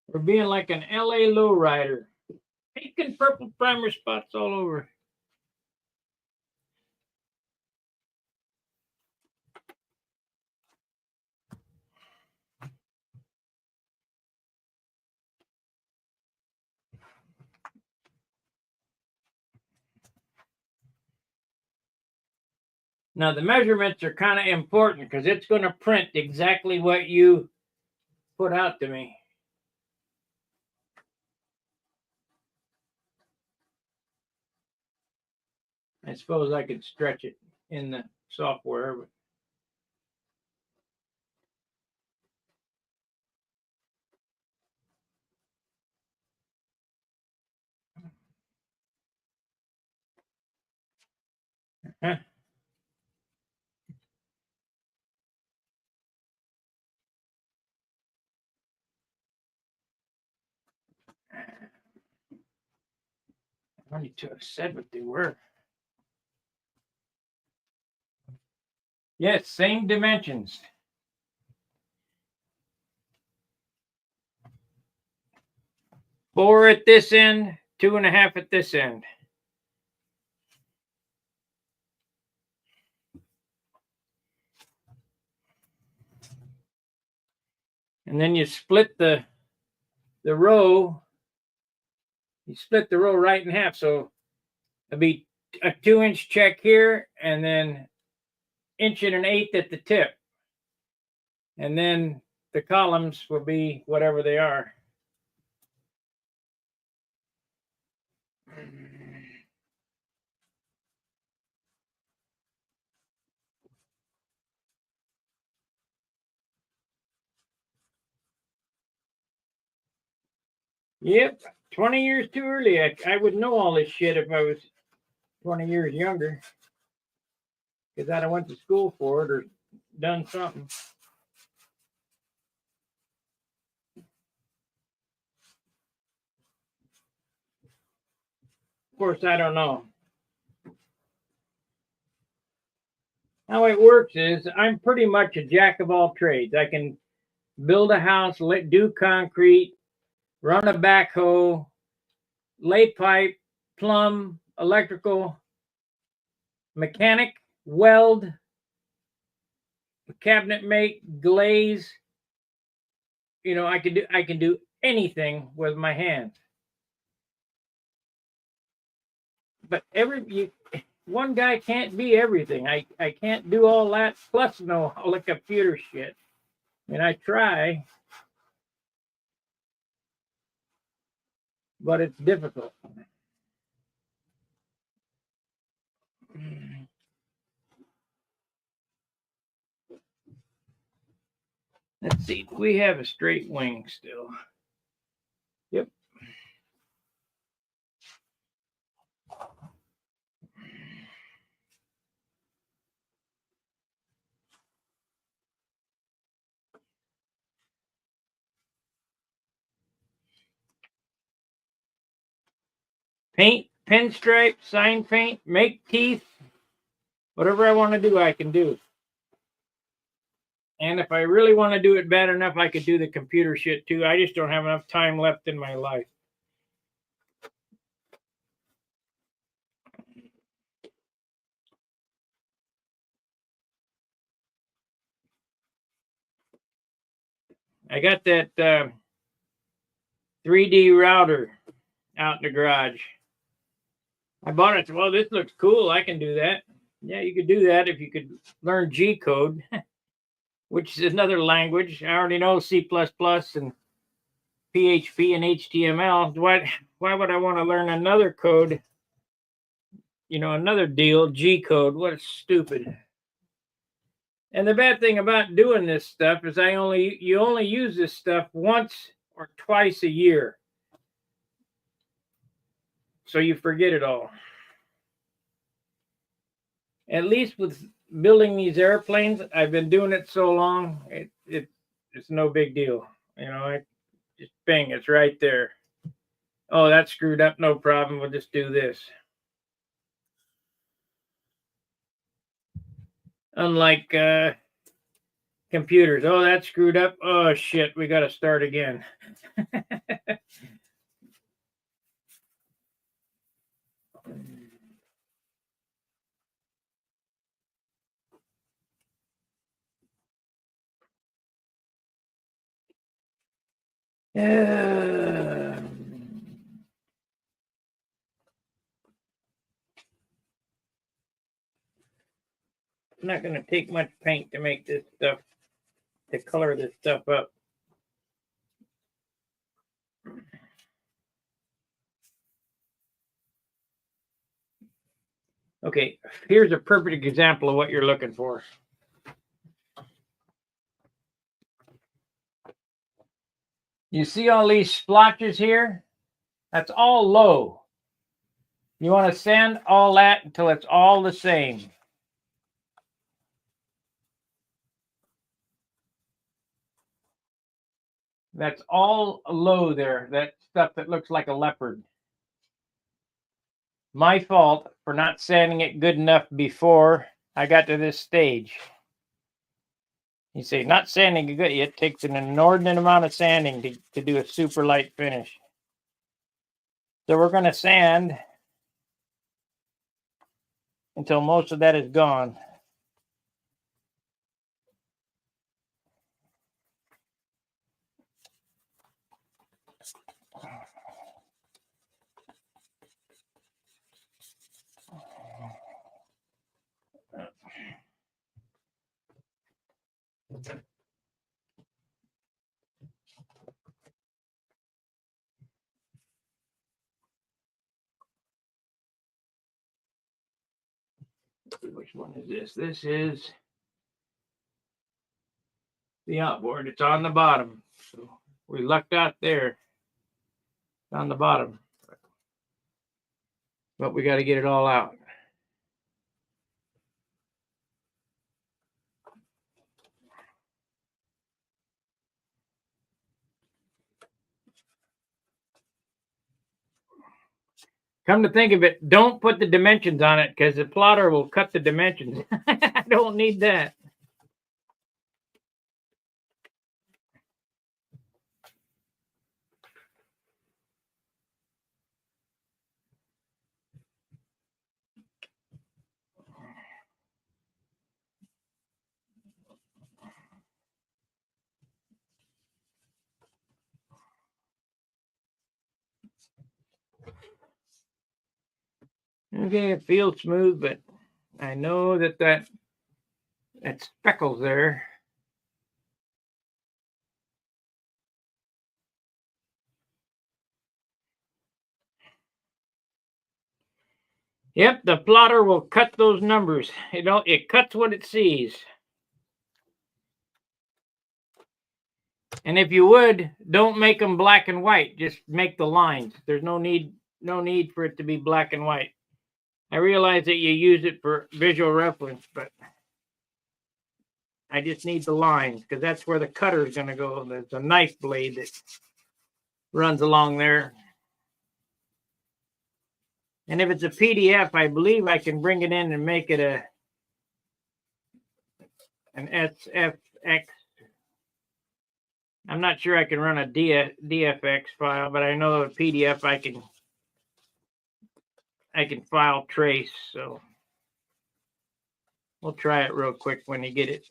we're being like an LA lowrider. Pink and purple primer spots all over. Now the measurements are kind of important because it's going to print exactly what you put out to me. I suppose I could stretch it in the software, but huh? I need to have said what they were. Yes, same dimensions. 4 at this end, 2.5 at this end. And then you split the row. You split the row right in half, so it'll be a 2-inch check here, and then 1.125" at the tip, and then the columns will be whatever they are. Yep, 20 years too early. I would know all this shit if I was 20 years younger, because I'd have went to school for it or done something. Of course, I don't know. How it works is I'm pretty much a jack of all trades. I can build a house, do concrete, run a backhoe, lay pipe, plumb, electrical, mechanic, weld, cabinet make, glaze. You know, I can do anything with my hands. But one guy can't be everything. I can't do all that plus know all the computer shit. And I try, but it's difficult. Let's see. We have a straight wing still. Yep. paint, pinstripe, sign paint, make teeth. Whatever I want to do, I can do. And if I really want to do it bad enough, I could do the computer shit too. I just don't have enough time left in my life. I got that 3D router out in the garage. I bought it. Well, this looks cool. I can do that. Yeah, you could do that if you could learn G code, which is another language. I already know C++ and PHP and HTML. Why would I want to learn another code? You know, another deal, G code. What stupid. And the bad thing about doing this stuff is you only use this stuff once or twice a year. So you forget it all. At least with building these airplanes, I've been doing it so long, it's no big deal. You know, I just bang, it's right there. Oh, that's screwed up, no problem. We'll just do this. Unlike computers. Oh, that's screwed up. Oh shit, we got to start again. It's not going to take much paint to make this stuff, to color this stuff up. Okay, here's a perfect example of what you're looking for. You see all these splotches here? That's all low. You want to sand all that until it's all the same. That's all low there, that stuff that looks like a leopard. My fault for not sanding it good enough before I got to this stage. You say, not sanding it good. It takes an inordinate amount of sanding to do a super light finish. So we're going to sand until most of that is gone. Which one is this? This is the outboard. It's on the bottom. So we lucked out there. It's on the bottom. But we got to get it all out. Come to think of it, don't put the dimensions on it because the plotter will cut the dimensions. I don't need that. Okay, it feels smooth, but I know that speckles there. Yep, the plotter will cut those numbers. It cuts what it sees. And if you would, don't make them black and white. Just make the lines. There's no need for it to be black and white. I realize that you use it for visual reference, but I just need the lines because that's where the cutter is going to go. There's a knife blade that runs along there. And if it's a PDF, I believe I can bring it in and make it an SFX. I'm not sure I can run a DFX file, but I know a PDF I can file trace. So we'll try it real quick when you get it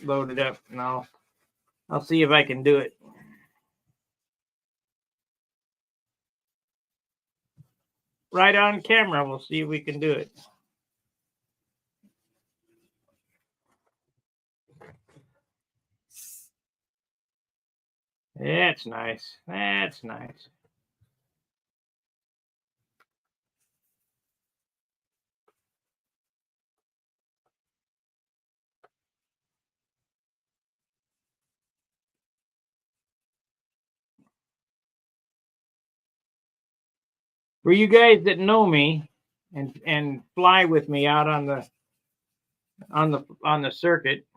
loaded up, and I'll see if I can do it. Right on camera, we'll see if we can do it. That's nice. That's nice. For you guys that know me and fly with me out on the circuit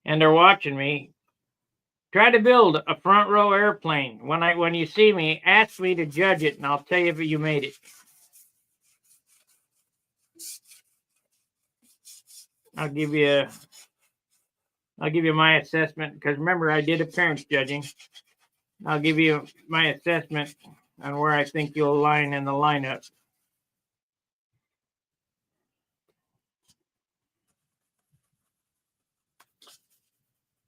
and are watching me, try to build a front row airplane. When you see me, ask me to judge it, and I'll tell you if you made it. I'll give you my assessment, because remember, I did appearance judging. I'll give you my assessment on where I think you'll line in the lineup.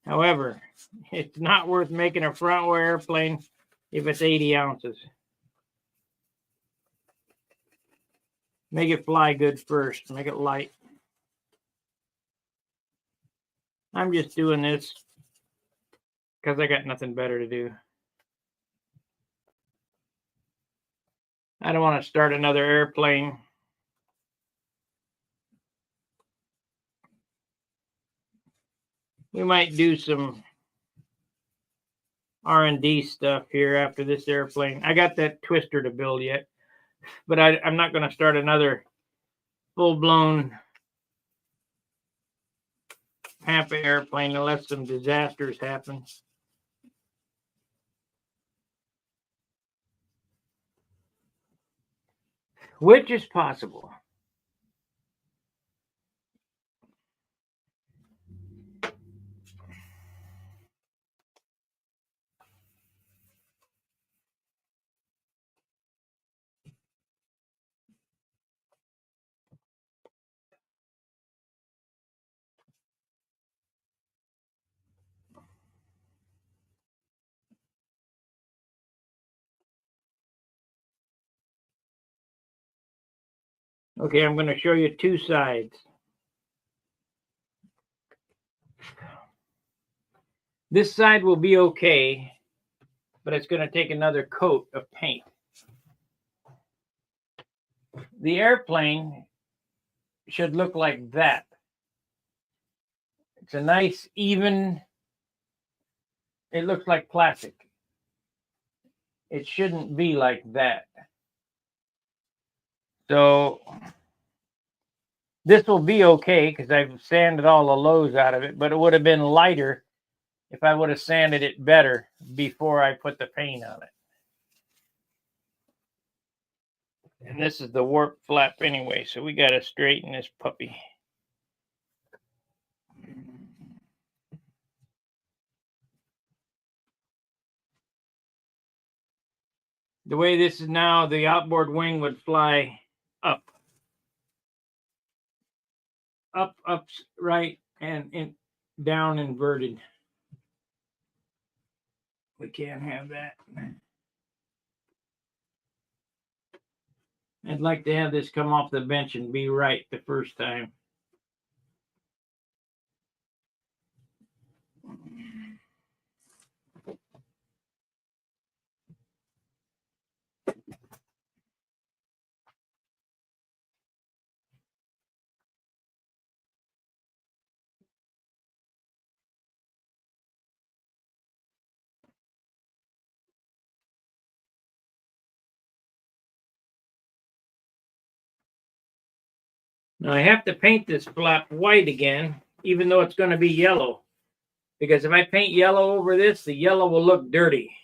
However, it's not worth making a front row airplane if it's 80 ounces. Make it fly good first. Make it light. I'm just doing this because I got nothing better to do. I don't want to start another airplane. We might do some R&D stuff here after this airplane. I got that twister to build yet, but I'm not going to start another full-blown Pampa airplane unless some disasters happen. Which is possible. Okay, I'm going to show you two sides. This side will be okay, but it's going to take another coat of paint. The airplane should look like that. It's a nice, even, it looks like plastic. It shouldn't be like that. So this will be okay because I've sanded all the lows out of it, but it would have been lighter if I would have sanded it better before I put the paint on it. And this is the warp flap anyway, so we got to straighten this puppy. The way this is now, the outboard wing would fly up. Up, right, and down inverted. We can't have that. I'd like to have this come off the bench and be right the first time. Now I have to paint this flap white again, even though it's going to be yellow. Because if I paint yellow over this, the yellow will look dirty.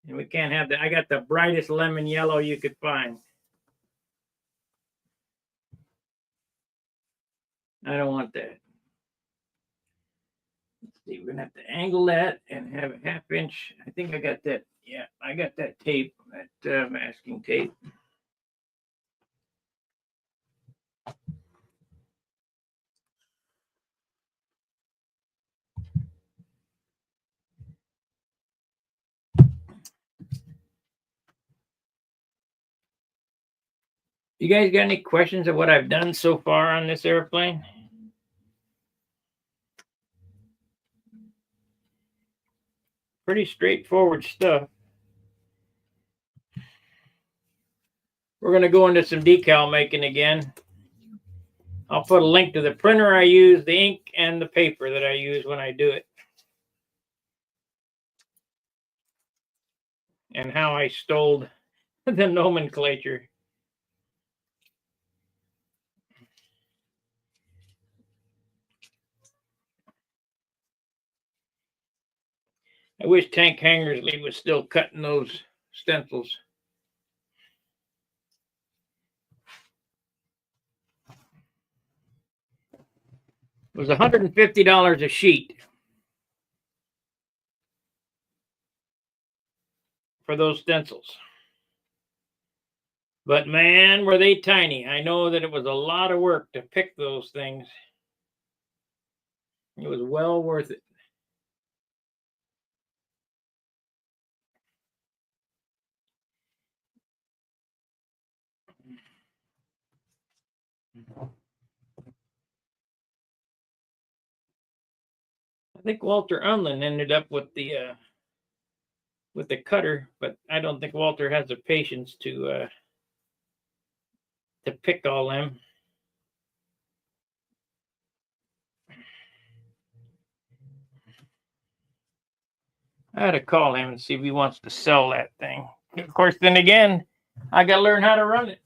And we can't have that. I got the brightest lemon yellow you could find. I don't want that. Let's see, we're gonna have to angle that and have a 1/2 inch. I think I got that. Yeah, I got that tape, that masking tape. You guys got any questions of what I've done so far on this airplane? Pretty straightforward stuff. We're going to go into some decal making again. I'll put a link to the printer I use, the ink, and the paper that I use when I do it. And how I stole the nomenclature. I wish Tank Hangersley was still cutting those stencils. It was $150 a sheet for those stencils. But man, were they tiny. I know that it was a lot of work to pick those things. It was well worth it. I think Walter Unlin ended up with the cutter, but I don't think Walter has the patience to pick all them. I had to call him and see if he wants to sell that thing. Of course, then again, I got to learn how to run it.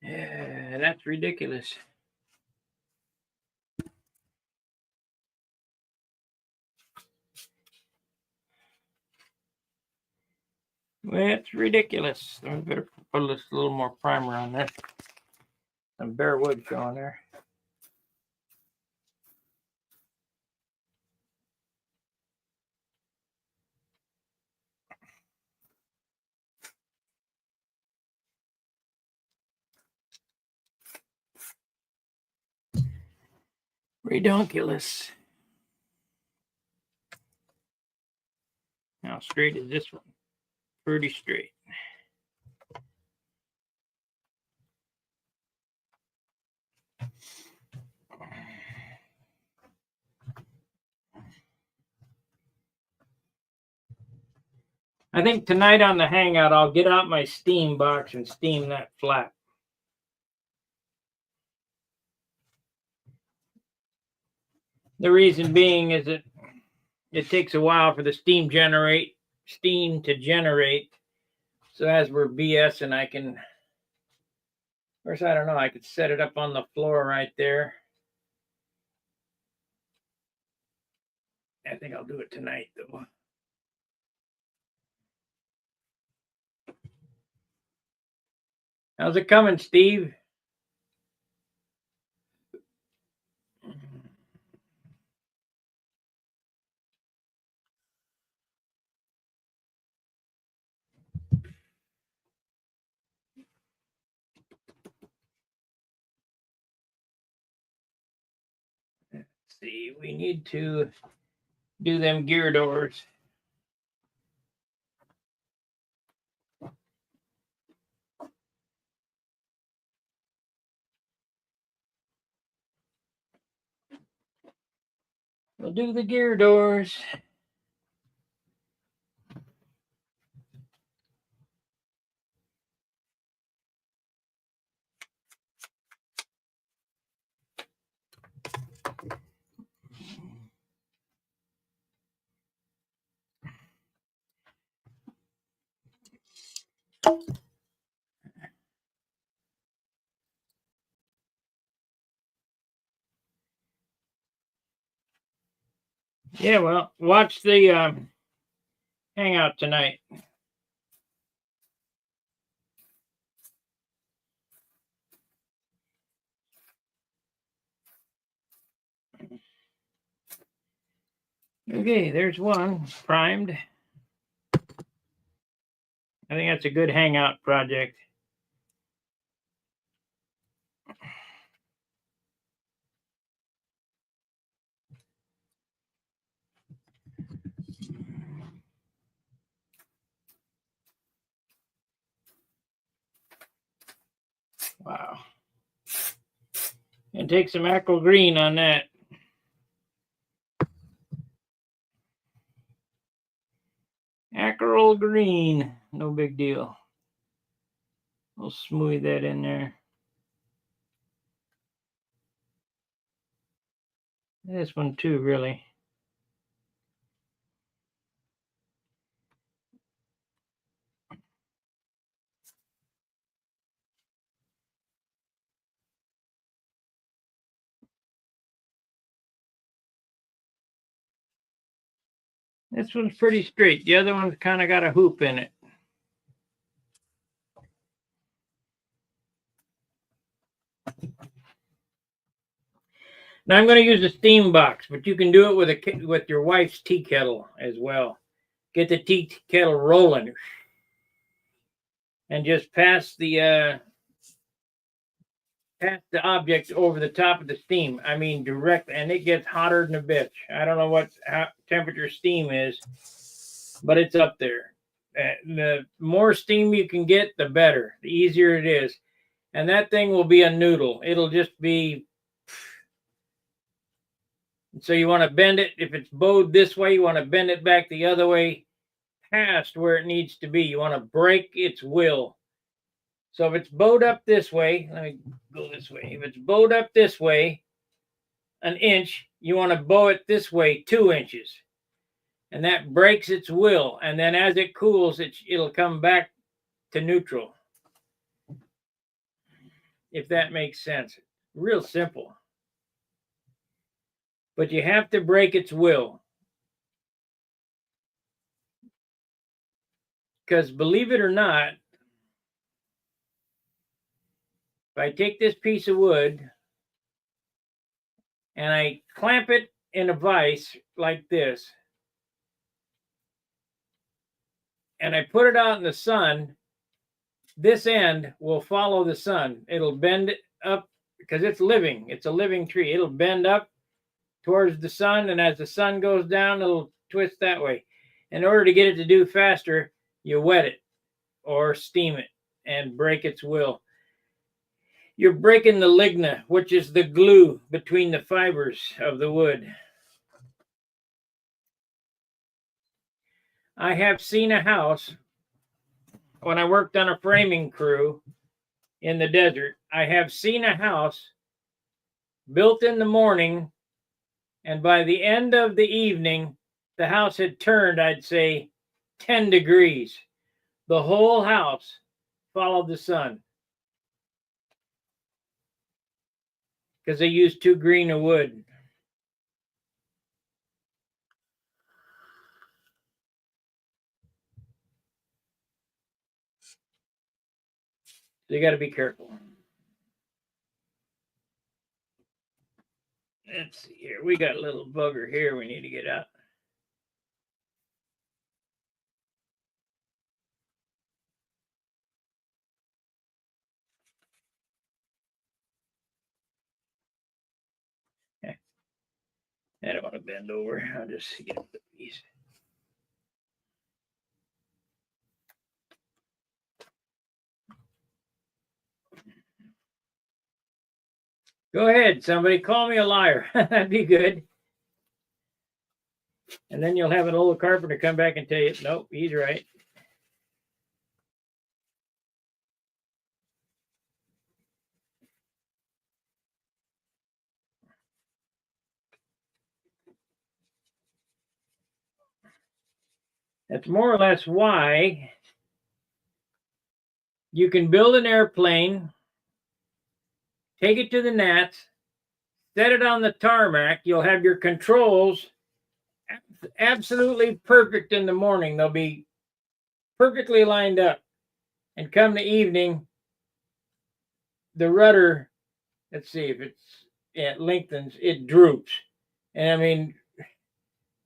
Yeah, that's ridiculous. That's ridiculous. I better put a little more primer on this. Some bare wood showing there. Redonkulous. How straight is this one? Pretty straight. I think tonight on the Hangout, I'll get out my steam box and steam that flap. The reason being is that it takes a while for the steam to generate. So as we're BSing, I can, of course, I don't know, I could set it up on the floor right there. I think I'll do it tonight, though. How's it coming, Steve? Let's see, we need to do them gear doors. We'll do the gear doors. Yeah, well, watch the hangout tonight. Okay, there's one primed. I think that's a good hangout project. Wow. And take some aqua green on that. Aqua green, no big deal. We'll smooth that in there. This one too, really. This one's pretty straight. The other one's kind of got a hoop in it. Now I'm going to use a steam box, but you can do it with your wife's tea kettle as well. Get the tea kettle rolling, and just pass the object over the top of the steam. I mean, direct, and it gets hotter than a bitch. I don't know what temperature steam is, but it's up there. The more steam you can get, the better. The easier it is, and that thing will be a noodle. It'll just be. So you want to bend it. If it's bowed this way, you want to bend it back the other way past where it needs to be. You want to break its will. So if it's bowed up this way, let me go this way. If it's bowed up this way, an inch, you want to bow it this way 2 inches. And that breaks its will. And then as it cools, it'll come back to neutral. If that makes sense. Real simple. But you have to break its will. Because believe it or not, if I take this piece of wood and I clamp it in a vise like this, and I put it out in the sun, this end will follow the sun. It'll bend up because it's living. It's a living tree. It'll bend up towards the sun, and as the sun goes down, it'll twist that way. In order to get it to do faster, you wet it or steam it and break its will. You're breaking the ligna, which is the glue between the fibers of the wood. I have seen a house when I worked on a framing crew in the desert. I have seen a house built in the morning, and by the end of the evening, the house had turned, I'd say, 10 degrees. The whole house followed the sun because they used too green a wood. So you got to be careful. Let's see here. We got a little bugger here we need to get out. I don't want to bend over. I'll just get the piece. Go ahead, somebody. Call me a liar. That'd be good. And then you'll have an old carpenter come back and tell you, nope, he's right. That's more or less why you can build an airplane, take it to the Nats, set it on the tarmac. You'll have your controls absolutely perfect in the morning. They'll be perfectly lined up. And come the evening, the rudder, let's see if it lengthens, it droops. And I mean,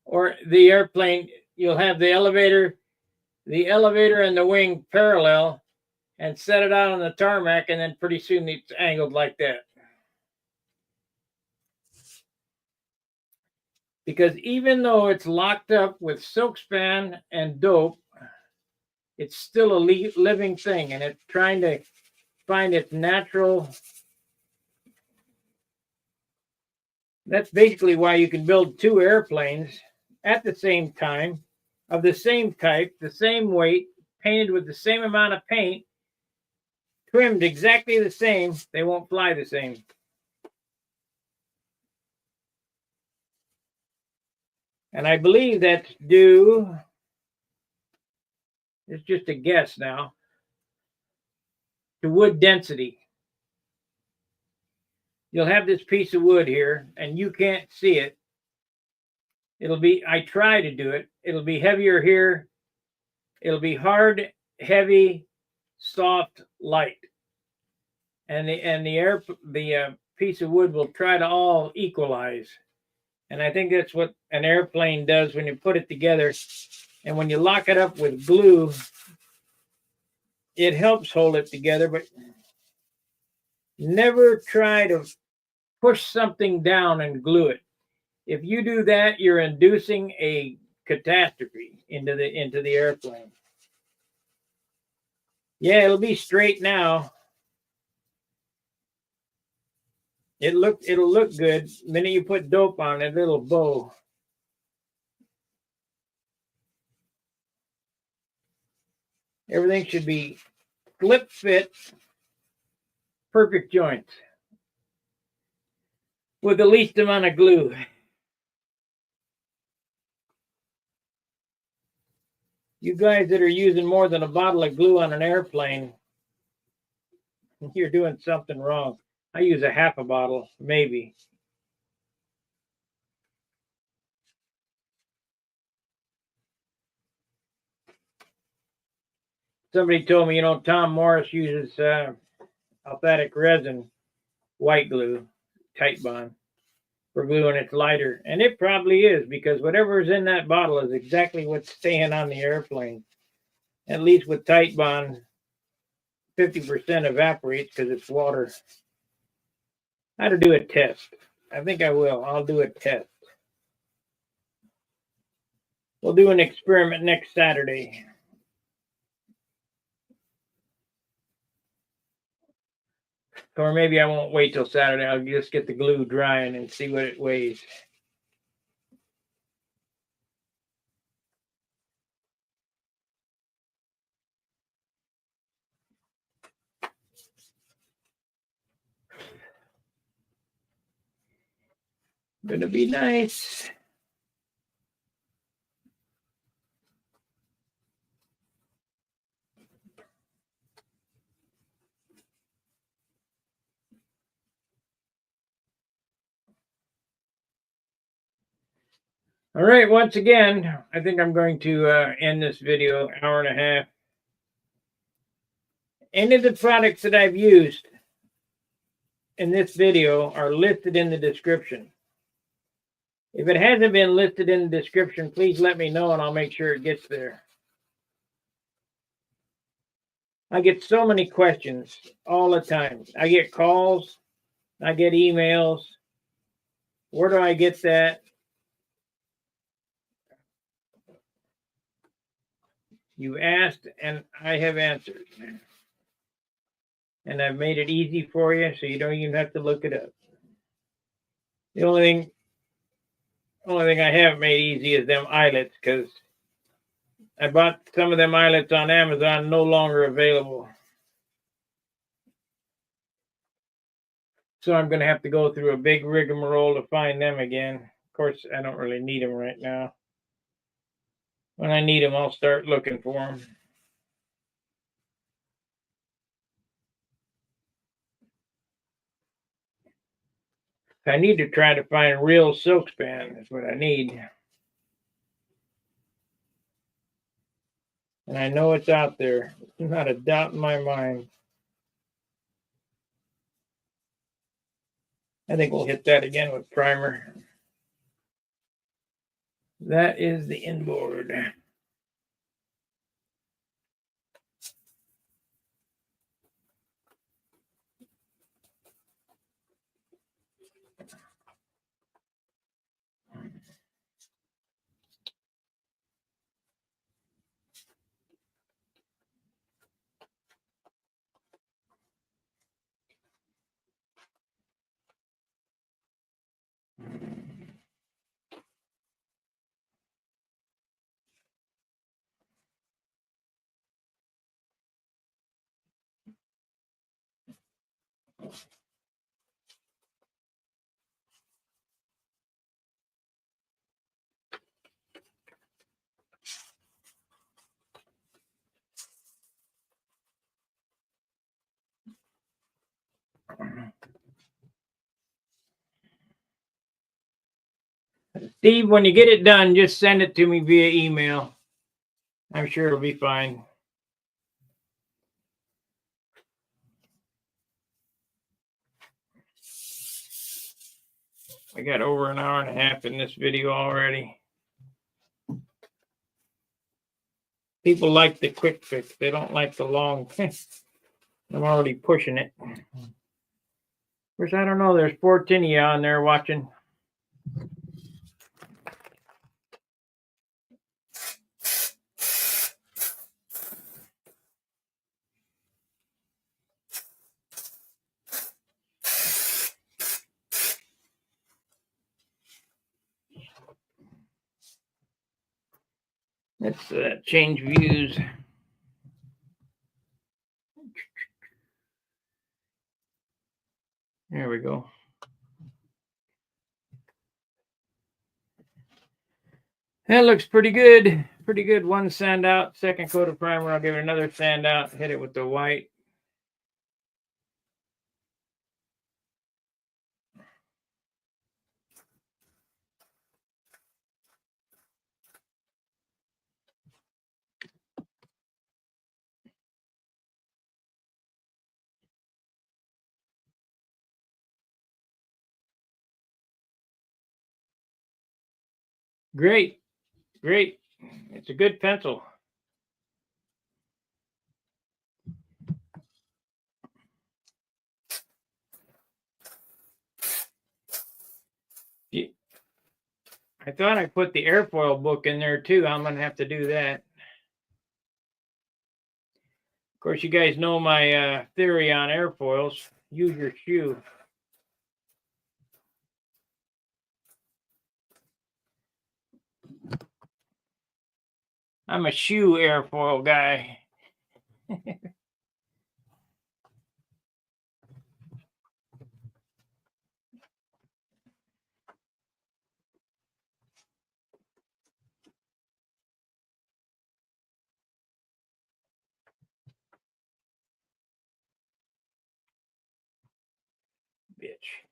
or the airplane, you'll have the elevator and the wing parallel and set it out on the tarmac, and then pretty soon it's angled like that. Because even though it's locked up with silk span and dope, it's still a living thing, and it's trying to find its natural. That's basically why you can build two airplanes at the same time of the same type, the same weight, painted with the same amount of paint, trimmed exactly the same. They won't fly the same. And I believe that's due, it's just a guess now, to wood density. You'll have this piece of wood here, and you can't see it. It'll be, I try to do it. It'll be heavier here. It'll be hard, heavy, soft, light. And the piece of wood will try to all equalize. And I think that's what an airplane does when you put it together. And when you lock it up with glue, it helps hold it together, but never try to push something down and glue it. If you do that, you're inducing a catastrophe into the airplane. Yeah, it'll be straight now. It'll look good. The minute you put dope on it, it'll bow. Everything should be flip fit, perfect joints with the least amount of glue. You guys that are using more than a bottle of glue on an airplane, you're doing something wrong. I use a half a bottle, maybe. Somebody told me, Tom Morris uses alphatic resin, white glue, tight bond, for glue, and it's lighter. And it probably is, because whatever is in that bottle is exactly what's staying on the airplane. At least with tight bond, 50% evaporates because it's water. I had to do a test. I think I will. I'll do a test. We'll do an experiment next Saturday. Or maybe I won't wait till Saturday. I'll just get the glue drying and see what it weighs. Gonna be nice. All right, once again, I think I'm going to end this video, hour and a half. Any of the products that I've used in this video are listed in the description. If it hasn't been listed in the description, please let me know and I'll make sure it gets there. I get so many questions all the time. I get calls, I get emails. Where do I get that? You asked and I have answered. And I've made it easy for you so you don't even have to look it up. The only thing I haven't made easy is them eyelets, because I bought some of them eyelets on Amazon, no longer available. So I'm going to have to go through a big rigmarole to find them again. Of course, I don't really need them right now. When I need them, I'll start looking for them. I need to try to find real silk span. That's what I need. And I know it's out there. There's not a doubt in my mind. I think we'll hit that again with primer. That is the inboard. Steve, when you get it done, just send it to me via email. I'm sure it'll be fine. I got over an hour and a half in this video already. People like the quick fix. They don't like the long fix. I'm already pushing it. Of course, I don't know. There's 14 of you on there watching. Let's change views. There we go. That looks pretty good. Pretty good. One sand out, second coat of primer. I'll give it another sand out, hit it with the white. Great. Great. It's a good pencil. I thought I put the airfoil book in there too. I'm going to have to do that. Of course, you guys know my theory on airfoils. Use your shoe. I'm a shoe airfoil guy. Bitch.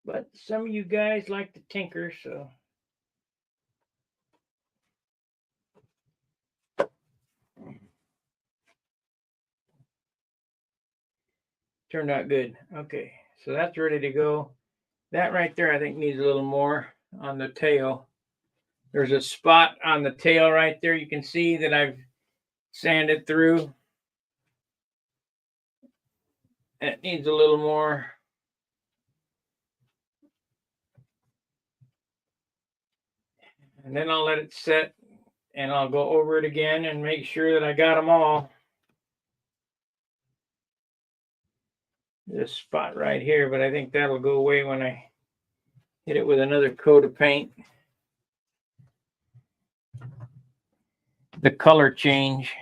But some of you guys like to tinker, so. Turned out good. Okay, so that's ready to go. That right there, I think, needs a little more on the tail. There's a spot on the tail right there. You can see that I've sanded through. It needs a little more. And then I'll let it set, and I'll go over it again and make sure that I got them all. This spot right here, but I think that'll go away when I hit it with another coat of paint. The color change.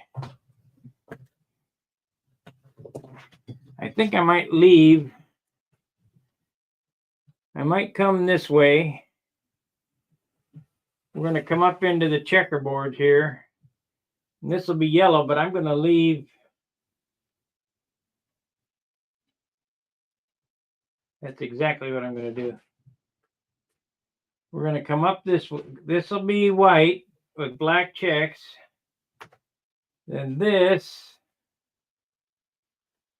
I think I might leave. I might come this way We're going to come up into the checkerboard here. And this will be yellow, but I'm going to leave. That's exactly what I'm going to do. We're going to come up this will be white with black checks. Then this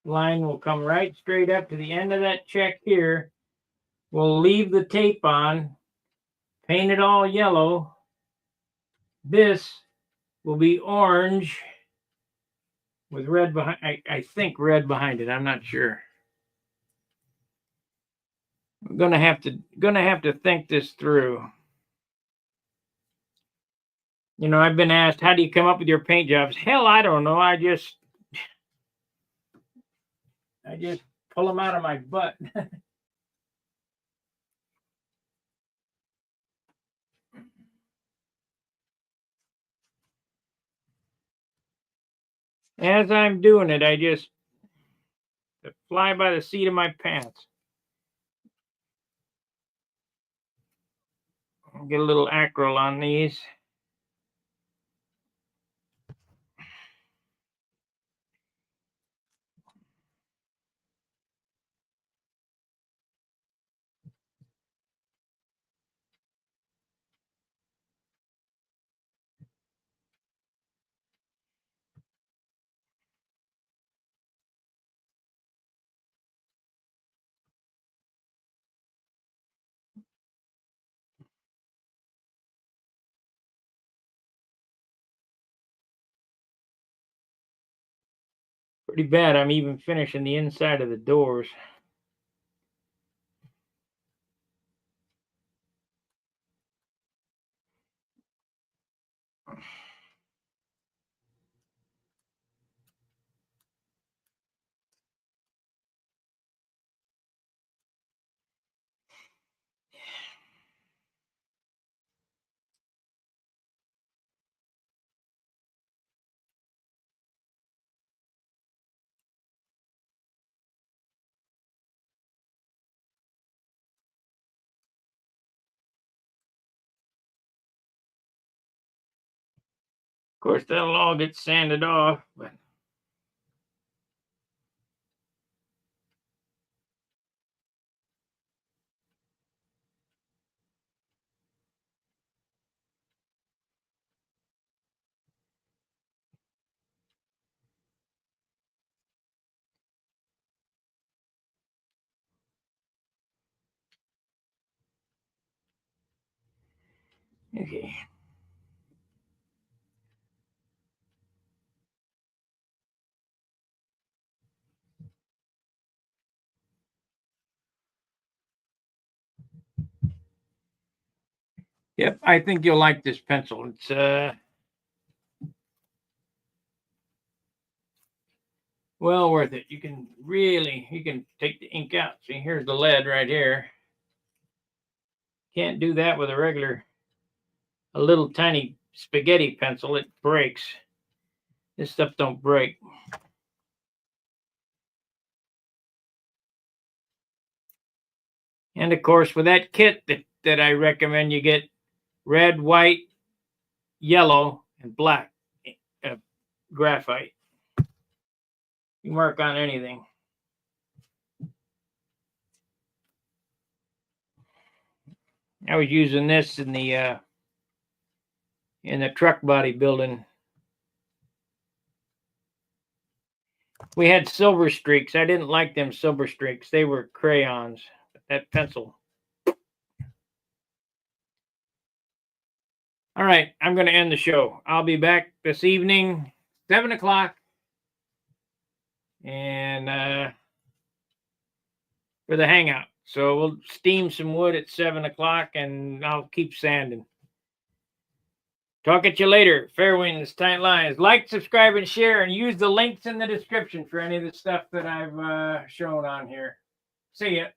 line will come right straight up to the end of that check here. We'll leave the tape on, paint it all yellow. This will be orange with red behind. I think red behind it. I'm not sure. I'm gonna have to think this through. You know, I've been asked, how do you come up with your paint jobs? Hell, I don't know. I just pull them out of my butt. As I'm doing it, I just fly by the seat of my pants. I'll get a little acryl on these. Pretty bad. I'm even finishing the inside of the doors. Of course, that'll all get sanded off, but okay. Yep, I think you'll like this pencil. It's well worth it. You can take the ink out. See, here's the lead right here. Can't do that with a little tiny spaghetti pencil. It breaks. This stuff don't break. And of course, with that kit that I recommend, you get red, white, yellow, and black graphite. You mark on anything. I was using this in the truck body building. We had silver streaks. I didn't like them silver streaks. They were crayons. That pencil. All right, I'm going to end the show. I'll be back this evening, 7 o'clock, and for the hangout. So we'll steam some wood at 7 o'clock, and I'll keep sanding. Talk at you later. Fair winds, tight lines. Like, subscribe, and share, and use the links in the description for any of the stuff that I've shown on here. See ya.